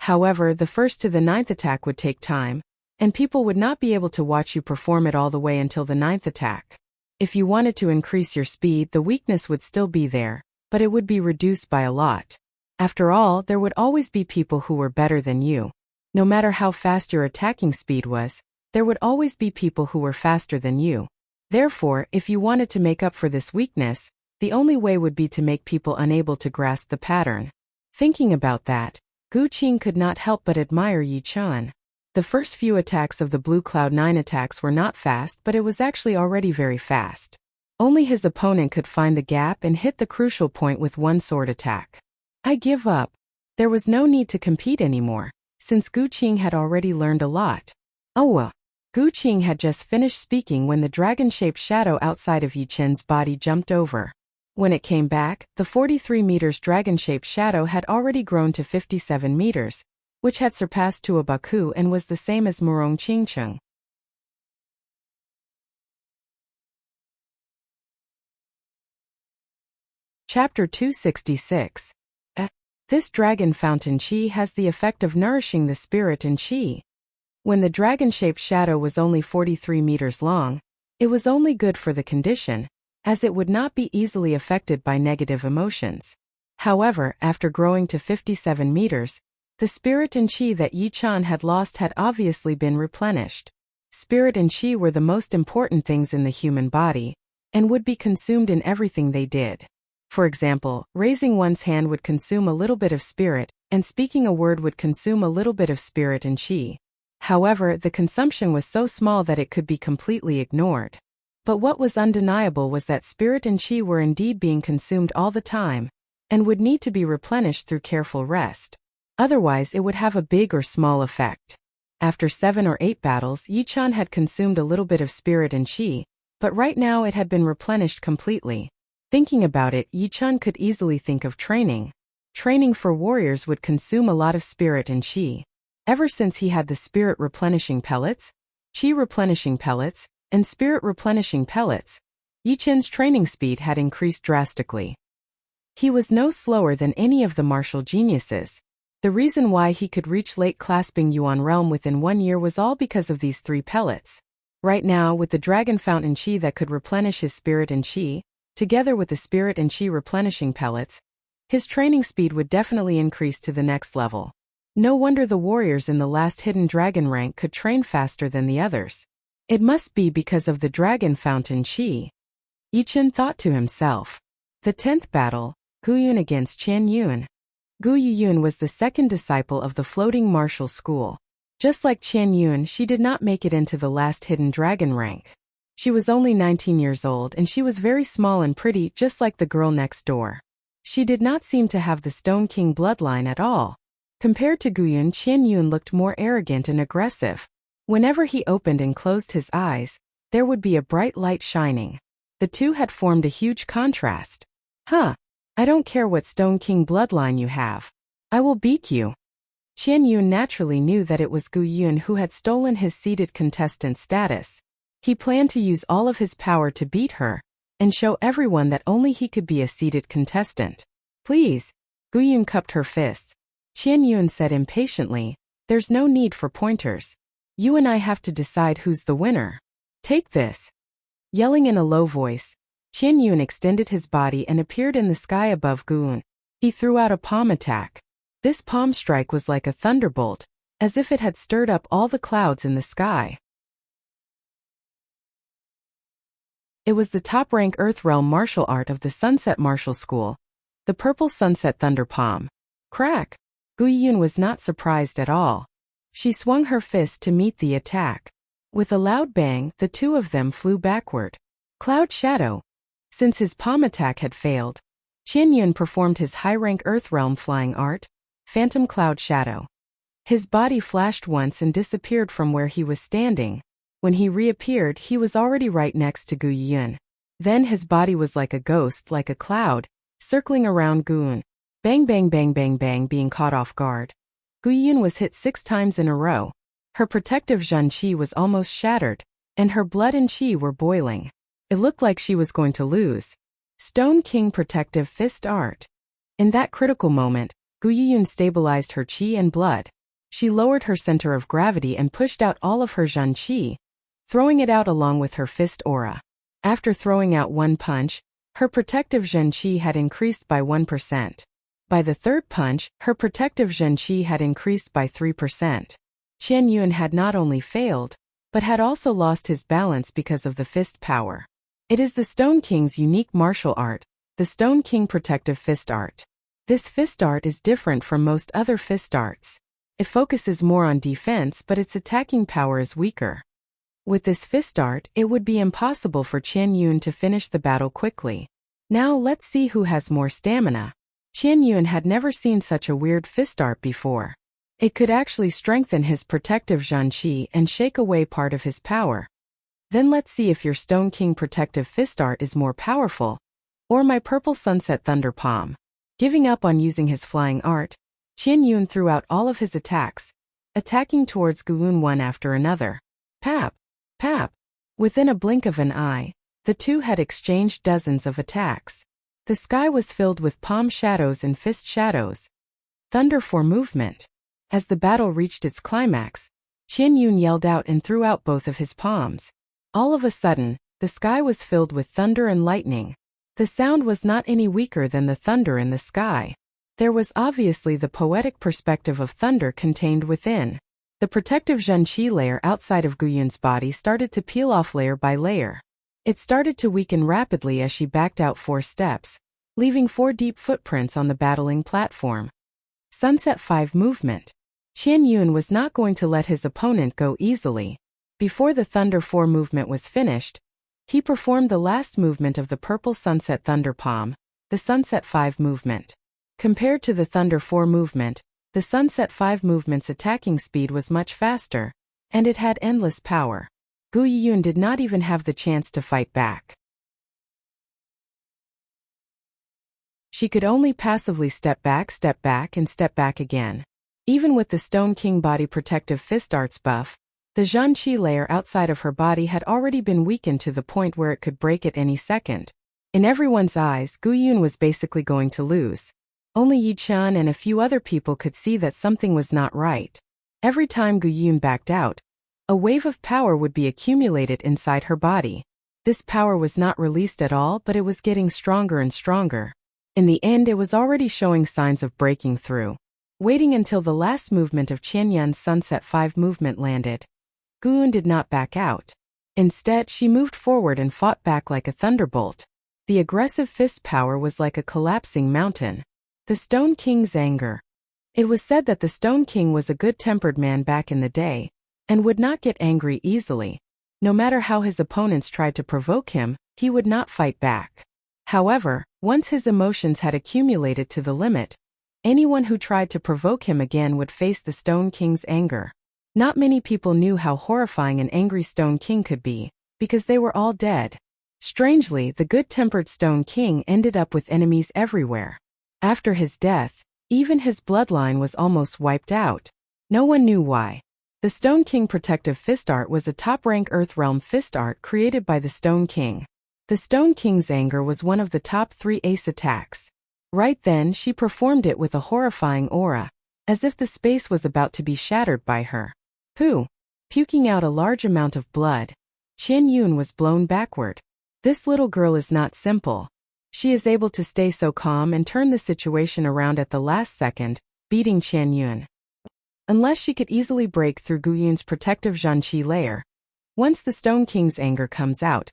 However, the first to the ninth attack would take time, and people would not be able to watch you perform it all the way until the ninth attack. If you wanted to increase your speed, the weakness would still be there, but it would be reduced by a lot. After all, there would always be people who were better than you. No matter how fast your attacking speed was, there would always be people who were faster than you. Therefore, if you wanted to make up for this weakness, the only way would be to make people unable to grasp the pattern. Thinking about that, Gu Qing could not help but admire Yi Chan. The first few attacks of the Blue Cloud 9 attacks were not fast, but it was actually already very fast. Only his opponent could find the gap and hit the crucial point with one sword attack. I give up. There was no need to compete anymore, since Gu Qing had already learned a lot. Oh, Gu Qing had just finished speaking when the dragon-shaped shadow outside of Yi Chen's body jumped over. When it came back, the 43 meters dragon-shaped shadow had already grown to 57 meters, which had surpassed Tua Baku and was the same as Murong Qingcheng. Chapter 266. This dragon fountain qi has the effect of nourishing the spirit and qi. When the dragon-shaped shadow was only 43 meters long, it was only good for the condition, as it would not be easily affected by negative emotions. However, after growing to 57 meters, the spirit and qi that Yi Chan had lost had obviously been replenished. Spirit and qi were the most important things in the human body, and would be consumed in everything they did. For example, raising one's hand would consume a little bit of spirit, and speaking a word would consume a little bit of spirit and qi. However, the consumption was so small that it could be completely ignored. But what was undeniable was that spirit and qi were indeed being consumed all the time, and would need to be replenished through careful rest. Otherwise, it would have a big or small effect. After 7 or 8 battles, Yi Chan had consumed a little bit of spirit and qi, but right now it had been replenished completely. Thinking about it, Yi Chan could easily think of training. Training for warriors would consume a lot of spirit and qi. Ever since he had the spirit replenishing pellets, qi replenishing pellets, and spirit replenishing pellets, Yi Chen's training speed had increased drastically. He was no slower than any of the martial geniuses. The reason why he could reach late clasping Yuan realm within 1 year was all because of these 3 pellets. Right now, with the dragon fountain qi that could replenish his spirit and qi, together with the spirit and qi replenishing pellets, his training speed would definitely increase to the next level. No wonder the warriors in the last hidden dragon rank could train faster than the others. It must be because of the dragon fountain qi. Yi Chen thought to himself. The 10th battle, Gu Yun against Qian Yun. Gu Yun was the second disciple of the floating martial school. Just like Qian Yun, she did not make it into the last hidden dragon rank. She was only 19 years old and she was very small and pretty, just like the girl next door. She did not seem to have the Stone King bloodline at all. Compared to Gu Yun, Qian Yun looked more arrogant and aggressive. Whenever he opened and closed his eyes, there would be a bright light shining. The two had formed a huge contrast. I don't care what Stone King bloodline you have. I will beat you. Qian Yun naturally knew that it was Gu Yun who had stolen his seated contestant status. He planned to use all of his power to beat her, and show everyone that only he could be a seated contestant. Please. Gu Yun cupped her fists. Qian Yun said impatiently, there's no need for pointers. You and I have to decide who's the winner. Take this. Yelling in a low voice, Qian Yun extended his body and appeared in the sky above Gu Yun. He threw out a palm attack. This palm strike was like a thunderbolt, as if it had stirred up all the clouds in the sky. It was the top-rank Earth-realm martial art of the Sunset Martial School, the Purple Sunset Thunder Palm. Crack! Gu Yun was not surprised at all. She swung her fist to meet the attack. With a loud bang, the two of them flew backward. Cloud Shadow. Since his palm attack had failed, Qian Yun performed his high-rank Earth-realm flying art, Phantom Cloud Shadow. His body flashed once and disappeared from where he was standing. When he reappeared, he was already right next to Gu Yun. Then his body was like a ghost, like a cloud, circling around Gu Yun. Bang bang bang bang bang, being caught off guard. Gu Yun was hit 6 times in a row. Her protective Zhan Qi was almost shattered, and her blood and Qi were boiling. It looked like she was going to lose. Stone King Protective Fist Art. In that critical moment, Gu Yun stabilized her Qi and blood. She lowered her center of gravity and pushed out all of her Zhen Qi, throwing it out along with her fist aura. After throwing out one punch, her protective Zhen Qi had increased by 1%. By the third punch, her protective Zhen Qi had increased by 3%. Qian Yuan had not only failed, but had also lost his balance because of the fist power. It is the Stone King's unique martial art, the Stone King Protective Fist Art. This fist art is different from most other fist arts. It focuses more on defense, but its attacking power is weaker. With this fist art, it would be impossible for Qian Yuan to finish the battle quickly. Now let's see who has more stamina. Qian Yuan had never seen such a weird fist art before. It could actually strengthen his protective Zhen Qi and shake away part of his power. Then let's see if your Stone King Protective Fist Art is more powerful, or my Purple Sunset Thunder Palm. Giving up on using his flying art, Qian Yuan threw out all of his attacks, attacking towards Gu Yun one after another. Pap! Pap! Within a blink of an eye, the two had exchanged dozens of attacks. The sky was filled with palm shadows and fist shadows. Thunder for movement. As the battle reached its climax, Qian Yuan yelled out and threw out both of his palms. All of a sudden, the sky was filled with thunder and lightning. The sound was not any weaker than the thunder in the sky. There was obviously the poetic perspective of thunder contained within. The protective Zhen Qi layer outside of Gu Yun's body started to peel off layer by layer. It started to weaken rapidly as she backed out 4 steps, leaving 4 deep footprints on the battling platform. Sunset 5 movement. Qian Yuan was not going to let his opponent go easily. Before the Thunder 4 movement was finished, he performed the last movement of the Purple Sunset Thunder Palm, the Sunset 5 movement. Compared to the Thunder 4 movement, the Sunset 5 movement's attacking speed was much faster, and it had endless power. Gu Yun did not even have the chance to fight back. She could only passively step back, and step back again. Even with the Stone King Body Protective Fist Arts buff, the Zhen Qi layer outside of her body had already been weakened to the point where it could break at any second. In everyone's eyes, Gu Yun was basically going to lose. Only Yi Qian and a few other people could see that something was not right. Every time Gu Yun backed out, a wave of power would be accumulated inside her body. This power was not released at all, but it was getting stronger and stronger. In the end, it was already showing signs of breaking through. Waiting until the last movement of Qian Yuan's Sunset 5 movement landed, Gu Yun did not back out. Instead, she moved forward and fought back like a thunderbolt. The aggressive fist power was like a collapsing mountain. The Stone King's anger. It was said that the Stone King was a good-tempered man back in the day, and would not get angry easily. No matter how his opponents tried to provoke him, he would not fight back. However, once his emotions had accumulated to the limit, anyone who tried to provoke him again would face the Stone King's anger. Not many people knew how horrifying an angry Stone King could be, because they were all dead. Strangely, the good-tempered Stone King ended up with enemies everywhere. After his death, even his bloodline was almost wiped out. No one knew why. The Stone King Protective Fist Art was a top-rank Earthrealm fist art created by the Stone King. The Stone King's anger was one of the top 3 ace attacks. Right then, she performed it with a horrifying aura, as if the space was about to be shattered by her. Puking out a large amount of blood, Qian Yuan was blown backward. This little girl is not simple. She is able to stay so calm and turn the situation around at the last second, beating Qian Yuan. Unless she could easily break through Gu Yun's protective Zhen Qi layer. Once the Stone King's anger comes out,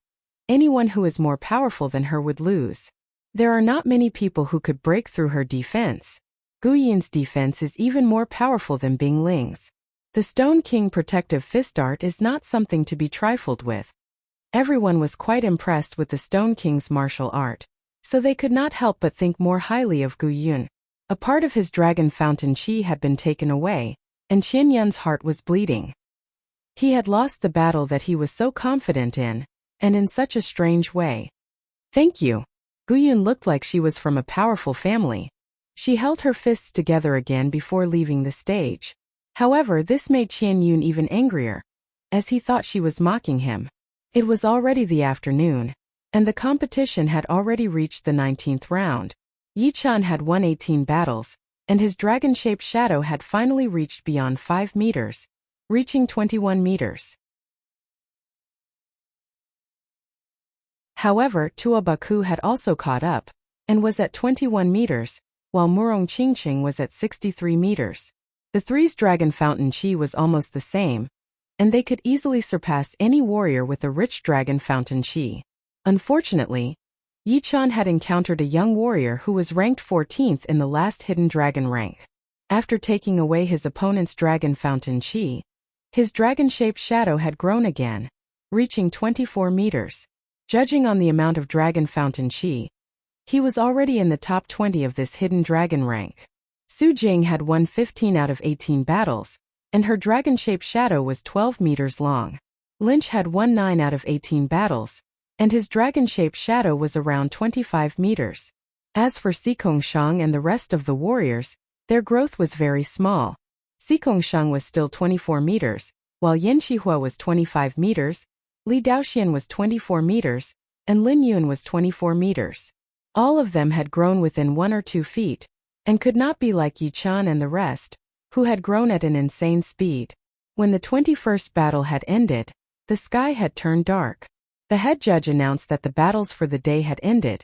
anyone who is more powerful than her would lose. There are not many people who could break through her defense. Gu Yun's defense is even more powerful than Bing Ling's. The Stone King Protective Fist Art is not something to be trifled with. Everyone was quite impressed with the Stone King's martial art, so they could not help but think more highly of Gu Yun. A part of his dragon fountain chi had been taken away, and Qian Yuan's heart was bleeding. He had lost the battle that he was so confident in, and in such a strange way. Thank you. Gu Yun looked like she was from a powerful family. She held her fists together again before leaving the stage. However, this made Qian Yuan even angrier, as he thought she was mocking him. It was already the afternoon, and the competition had already reached the 19th round. Yi Qian had won 18 battles, and his dragon-shaped shadow had finally reached beyond 5 meters, reaching 21 meters. However, Tuobaku had also caught up, and was at 21 meters, while Murong Qingqing was at 63 meters. The three's dragon fountain chi was almost the same, and they could easily surpass any warrior with a rich dragon fountain chi. Unfortunately, Yichan had encountered a young warrior who was ranked 14th in the last hidden dragon rank. After taking away his opponent's dragon fountain chi, his dragon-shaped shadow had grown again, reaching 24 meters. Judging on the amount of dragon fountain chi, he was already in the top 20 of this hidden dragon rank. Su Jing had won 15 out of 18 battles, and her dragon-shaped shadow was 12 meters long. Lynch had won 9 out of 18 battles, and his dragon-shaped shadow was around 25 meters. As for Xikongshan and the rest of the warriors, their growth was very small. Xikongshan was still 24 meters, while Yin Qihua was 25 meters, Li Daoxian was 24 meters, and Lin Yun was 24 meters. All of them had grown within 1 or 2 feet, and could not be like Yichan and the rest, who had grown at an insane speed. When the 21st battle had ended, the sky had turned dark. The head judge announced that the battles for the day had ended,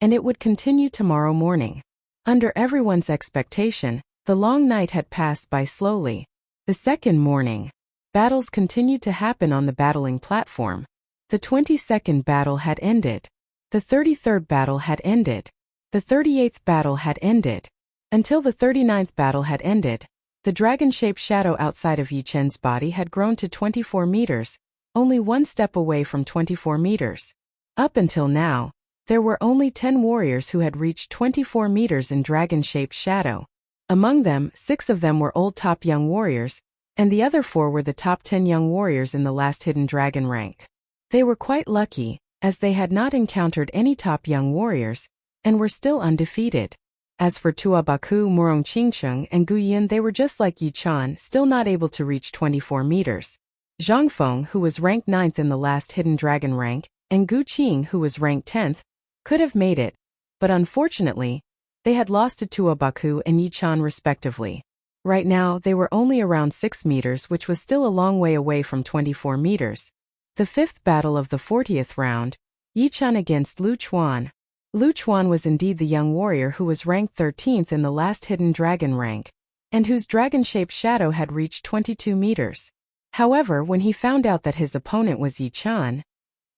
and it would continue tomorrow morning. Under everyone's expectation, the long night had passed by slowly. The second morning, battles continued to happen on the battling platform. The 22nd battle had ended. The 33rd battle had ended. The 38th battle had ended. Until the 39th battle had ended, the dragon-shaped shadow outside of Yichen's body had grown to 24 meters, only one step away from 24 meters. Up until now, there were only 10 warriors who had reached 24 meters in dragon-shaped shadow. Among them, 6 of them were old top young warriors, and the other 4 were the top 10 young warriors in the last hidden dragon rank. They were quite lucky, as they had not encountered any top young warriors, and were still undefeated. As for Tuobaku, Murong Qingqing, and Gu Yin, they were just like Yichan, still not able to reach 24 meters. Zhang Feng, who was ranked 9th in the last hidden dragon rank, and Gu Qing, who was ranked 10th, could have made it, but unfortunately, they had lost to Tuobaku and Yichan respectively. Right now, they were only around 6 meters, which was still a long way away from 24 meters. The 5th battle of the 40th round, Yichan against Lu Chuan. Lu Chuan was indeed the young warrior who was ranked 13th in the last hidden dragon rank, and whose dragon-shaped shadow had reached 22 meters. However, when he found out that his opponent was Yichan,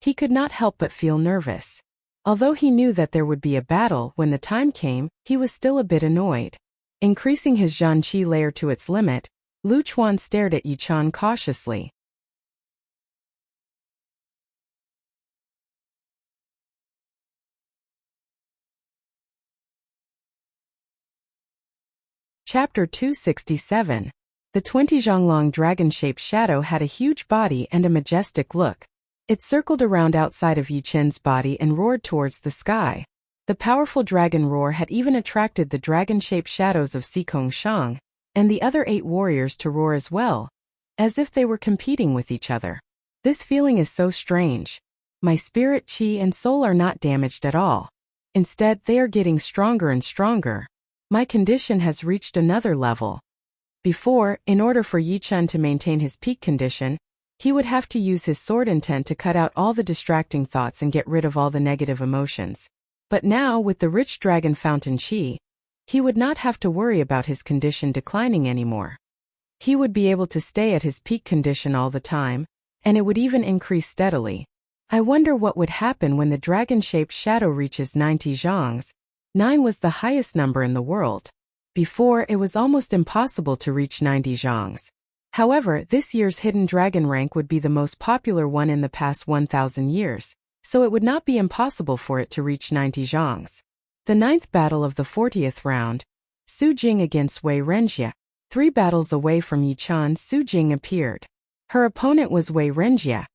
he could not help but feel nervous. Although he knew that there would be a battle when the time came, he was still a bit annoyed. Increasing his Zhan Qi layer to its limit, Lu Chuan stared at Yichan cautiously. Chapter 267. The 20 Zhonglong dragon-shaped shadow had a huge body and a majestic look. It circled around outside of Yichen's body and roared towards the sky. The powerful dragon roar had even attracted the dragon-shaped shadows of Xikongshan and the other 8 warriors to roar as well, as if they were competing with each other. This feeling is so strange. My spirit, chi, and soul are not damaged at all. Instead, they are getting stronger and stronger. My condition has reached another level. Before, in order for Yichan to maintain his peak condition, he would have to use his sword intent to cut out all the distracting thoughts and get rid of all the negative emotions. But now, with the rich dragon fountain chi, he would not have to worry about his condition declining anymore. He would be able to stay at his peak condition all the time, and it would even increase steadily. I wonder what would happen when the dragon-shaped shadow reaches 90 zhangs. 9 was the highest number in the world. Before, it was almost impossible to reach 90 zhangs. However, this year's hidden dragon rank would be the most popular one in the past 1,000 years, so it would not be impossible for it to reach 90 zhangs. The 9th battle of the 40th round, Su Jing against Wei Renjie. 3 battles away from Yichan, Su Jing appeared. Her opponent was Wei Renjie,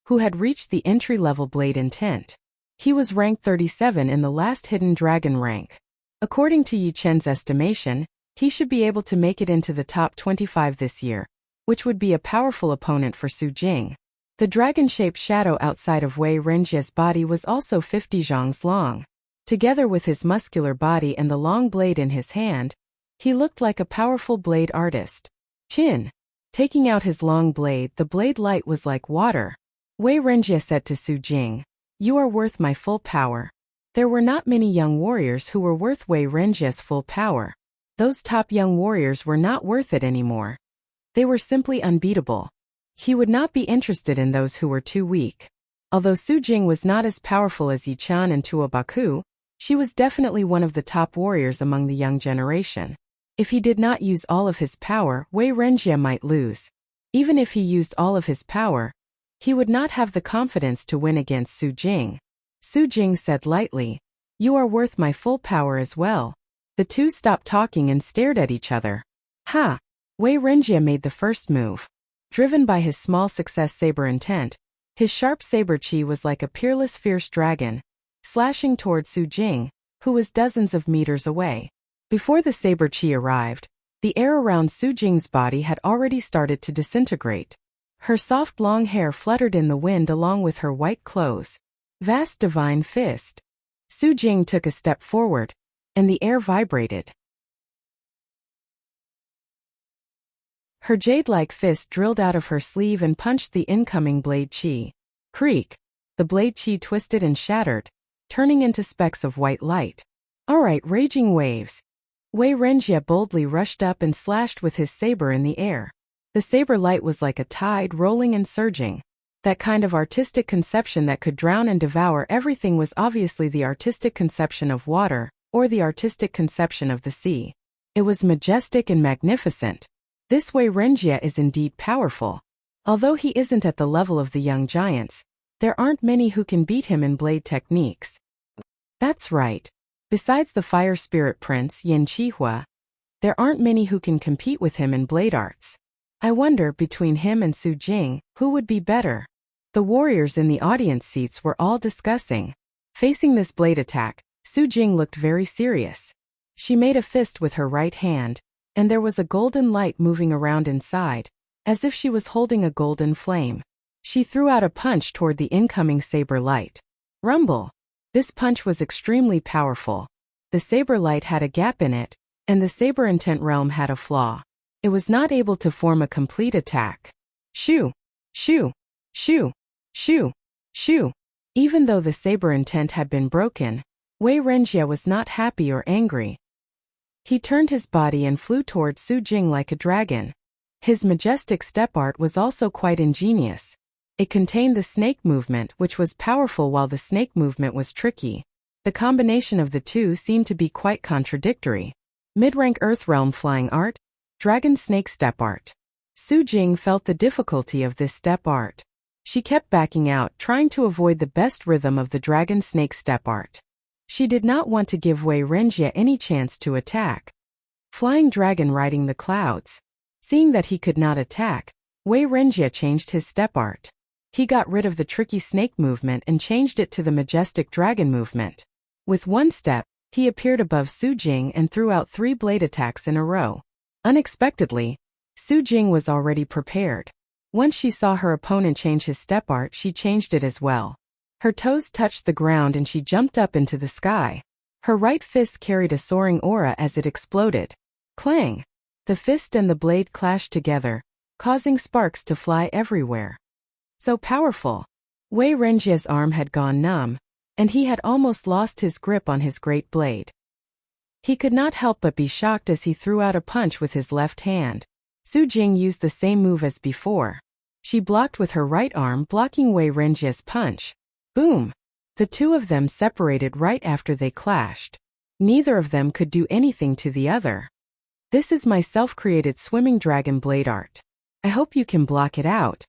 who had reached the entry-level blade intent. He was ranked 37 in the last hidden dragon rank. According to Yichen's estimation, he should be able to make it into the top 25 this year, which would be a powerful opponent for Su Jing. The dragon-shaped shadow outside of Wei Renjie's body was also 50 zhangs long. Together with his muscular body and the long blade in his hand, He looked like a powerful blade artist. Chin. Taking out his long blade, the blade light was like water. Wei Renjie said to Su Jing, "You are worth my full power." There were not many young warriors who were worth Wei Renjie's full power. Those top young warriors were not worth it anymore. They were simply unbeatable. He would not be interested in those who were too weak. Although Su Jing was not as powerful as Yi Qian and Tuo Baku, she was definitely one of the top warriors among the young generation. If he did not use all of his power, Wei Renjie might lose. Even if he used all of his power, he would not have the confidence to win against Su Jing. Su Jing said lightly, "You are worth my full power as well." The two stopped talking and stared at each other. Ha! Wei Renjie made the first move. Driven by his small success saber intent, his sharp saber chi was like a peerless fierce dragon, slashing toward Su Jing, who was dozens of meters away. Before the saber chi arrived, the air around Su Jing's body had already started to disintegrate. Her soft long hair fluttered in the wind along with her white clothes. Vast divine fist. Su Jing took a step forward, and the air vibrated. Her jade-like fist drilled out of her sleeve and punched the incoming blade chi. Creak! The blade chi twisted and shattered, turning into specks of white light. Alright, raging waves. Wei Renjie boldly rushed up and slashed with his saber in the air. The saber light was like a tide rolling and surging. That kind of artistic conception that could drown and devour everything was obviously the artistic conception of water, or the artistic conception of the sea. It was majestic and magnificent. This Wei Renjie is indeed powerful. Although he isn't at the level of the young giants, there aren't many who can beat him in blade techniques. That's right. Besides the fire spirit prince Yin Qihua, there aren't many who can compete with him in blade arts. I wonder, between him and Su Jing, who would be better? The warriors in the audience seats were all discussing. Facing this blade attack, Su Jing looked very serious. She made a fist with her right hand, and there was a golden light moving around inside, as if she was holding a golden flame. She threw out a punch toward the incoming saber light. Rumble! This punch was extremely powerful. The saber light had a gap in it, and the saber intent realm had a flaw. It was not able to form a complete attack. Shoo! Shoo! Shoo! Shoo! Shoo! Even though the saber intent had been broken, Wei Renjie was not happy or angry. He turned his body and flew toward Su Jing like a dragon. His majestic step art was also quite ingenious. It contained the snake movement, which was powerful while the snake movement was tricky. The combination of the two seemed to be quite contradictory. Mid-rank Earth Realm flying art, dragon snake step art. Su Jing felt the difficulty of this step art. She kept backing out, trying to avoid the best rhythm of the dragon snake step art. She did not want to give Wei Renjie any chance to attack. Flying dragon riding the clouds. Seeing that he could not attack, Wei Renjie changed his step art. He got rid of the tricky snake movement and changed it to the majestic dragon movement. With one step, he appeared above Su Jing and threw out 3 blade attacks in a row. Unexpectedly, Su Jing was already prepared. Once she saw her opponent change his step art, she changed it as well. Her toes touched the ground and she jumped up into the sky. Her right fist carried a soaring aura as it exploded. Clang! The fist and the blade clashed together, causing sparks to fly everywhere. So powerful. Wei Renjie's arm had gone numb, and he had almost lost his grip on his great blade. He could not help but be shocked as he threw out a punch with his left hand. Su Jing used the same move as before. She blocked with her right arm, blocking Wei Renjie's punch. Boom! The two of them separated right after they clashed. Neither of them could do anything to the other. This is my self-created swimming dragon blade art. I hope you can block it out.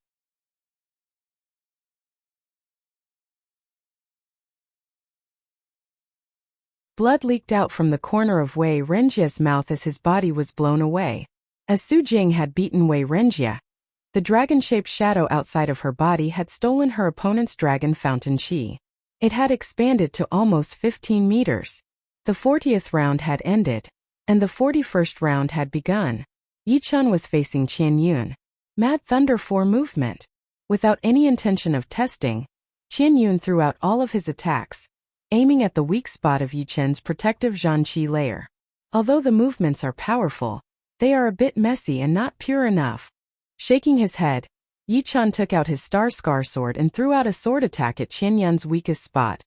Blood leaked out from the corner of Wei Renjie's mouth as his body was blown away. As Su Jing had beaten Wei Renjie, the dragon-shaped shadow outside of her body had stolen her opponent's dragon fountain chi. It had expanded to almost 15 meters. The 40th round had ended, and the 41st round had begun. Yi Qian was facing Qian Yun. Mad Thunder 4 movement. Without any intention of testing, Qian Yun threw out all of his attacks, aiming at the weak spot of Yi Qian's protective Zhan Qi layer. Although the movements are powerful, they are a bit messy and not pure enough. Shaking his head, Yichun took out his Star Scar sword and threw out a sword attack at Qian Yun's weakest spot,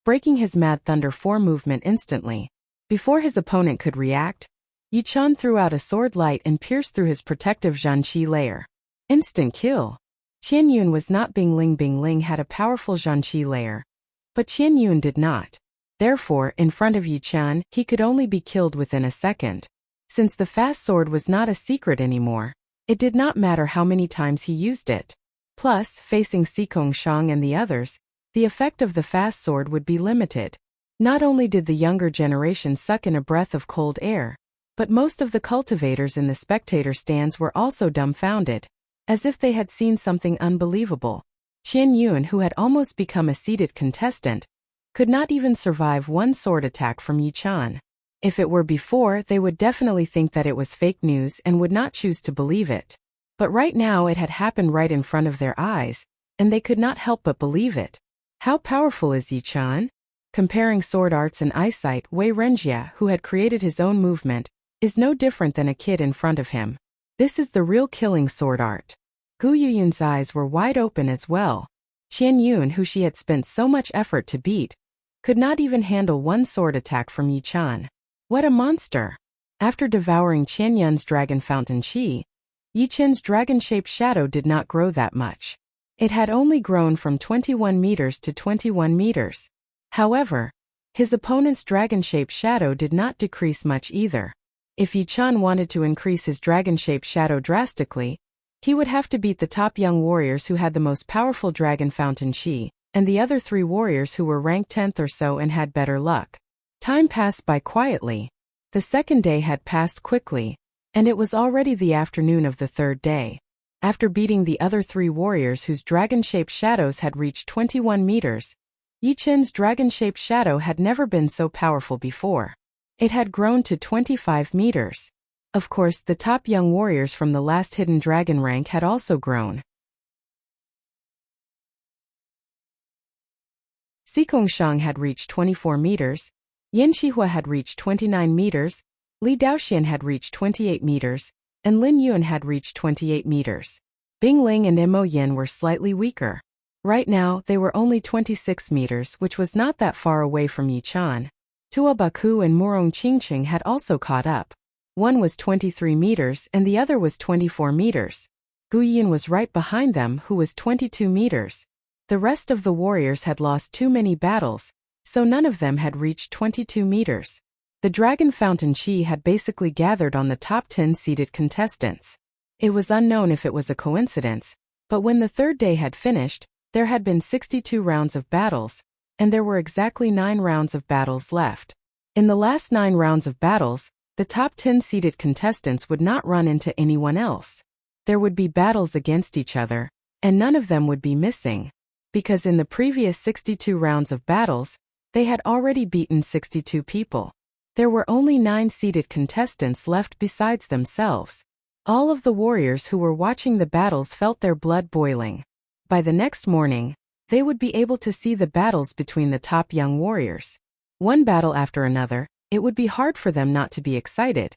breaking his Mad Thunder 4 movement instantly. Before his opponent could react, Yichun threw out a sword light and pierced through his protective Zhanqi layer. Instant kill. Qian Yun was not Bing Ling had a powerful Zhanqi layer, but Qian Yun did not. Therefore, in front of Yichun, he could only be killed within a second. Since the fast sword was not a secret anymore, it did not matter how many times he used it. Plus, facing Xikong Shang and the others, the effect of the fast sword would be limited. Not only did the younger generation suck in a breath of cold air, but most of the cultivators in the spectator stands were also dumbfounded, as if they had seen something unbelievable. Qian Yun, who had almost become a seeded contestant, could not even survive one sword attack from Yichun. If it were before, they would definitely think that it was fake news and would not choose to believe it. But right now it had happened right in front of their eyes, and they could not help but believe it. How powerful is Yichun? Comparing sword arts and eyesight, Wei Renjia, who had created his own movement, is no different than a kid in front of him. This is the real killing sword art. Gu Yuyun's eyes were wide open as well. Qian Yun, who she had spent so much effort to beat, could not even handle one sword attack from Yichun. What a monster! After devouring Qian Yun's dragon fountain qi, Yichun's dragon-shaped shadow did not grow that much. It had only grown from 21 meters to 21 meters. However, his opponent's dragon-shaped shadow did not decrease much either. If Yichun wanted to increase his dragon-shaped shadow drastically, he would have to beat the top young warriors who had the most powerful dragon fountain qi, and the other 3 warriors who were ranked 10th or so and had better luck. Time passed by quietly. The second day had passed quickly, and it was already the afternoon of the third day. After beating the other 3 warriors whose dragon-shaped shadows had reached 21 meters, Yichun's dragon-shaped shadow had never been so powerful before. It had grown to 25 meters. Of course, the top young warriors from the last hidden dragon rank had also grown. Xikong Shang had reached 24 meters, Yin Shihua had reached 29 meters, Li Daoxian had reached 28 meters, and Lin Yun had reached 28 meters. Bing Ling and Mo Yin were slightly weaker. Right now, they were only 26 meters, which was not that far away from Yichun. Tua Baku and Murong Qingqing had also caught up. One was 23 meters and the other was 24 meters. Gu Yin was right behind them, who was 22 meters. The rest of the warriors had lost too many battles, so none of them had reached 22 meters. The Dragon Fountain Qi had basically gathered on the top 10 seeded contestants. It was unknown if it was a coincidence, but when the third day had finished, there had been 62 rounds of battles, and there were exactly 9 rounds of battles left. In the last 9 rounds of battles, the top 10 seeded contestants would not run into anyone else. There would be battles against each other, and none of them would be missing, because in the previous 62 rounds of battles, they had already beaten 62 people. There were only 9 seeded contestants left besides themselves. All of the warriors who were watching the battles felt their blood boiling. By the next morning, they would be able to see the battles between the top young warriors. One battle after another, it would be hard for them not to be excited.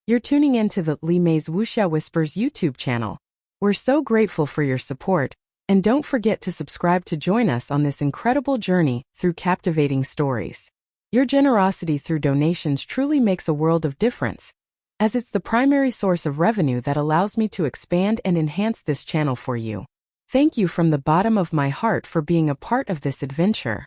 You're tuning into the Li Mei's Wuxia Whispers YouTube channel. We're so grateful for your support, and don't forget to subscribe to join us on this incredible journey through captivating stories. Your generosity through donations truly makes a world of difference, as it's the primary source of revenue that allows me to expand and enhance this channel for you. Thank you from the bottom of my heart for being a part of this adventure.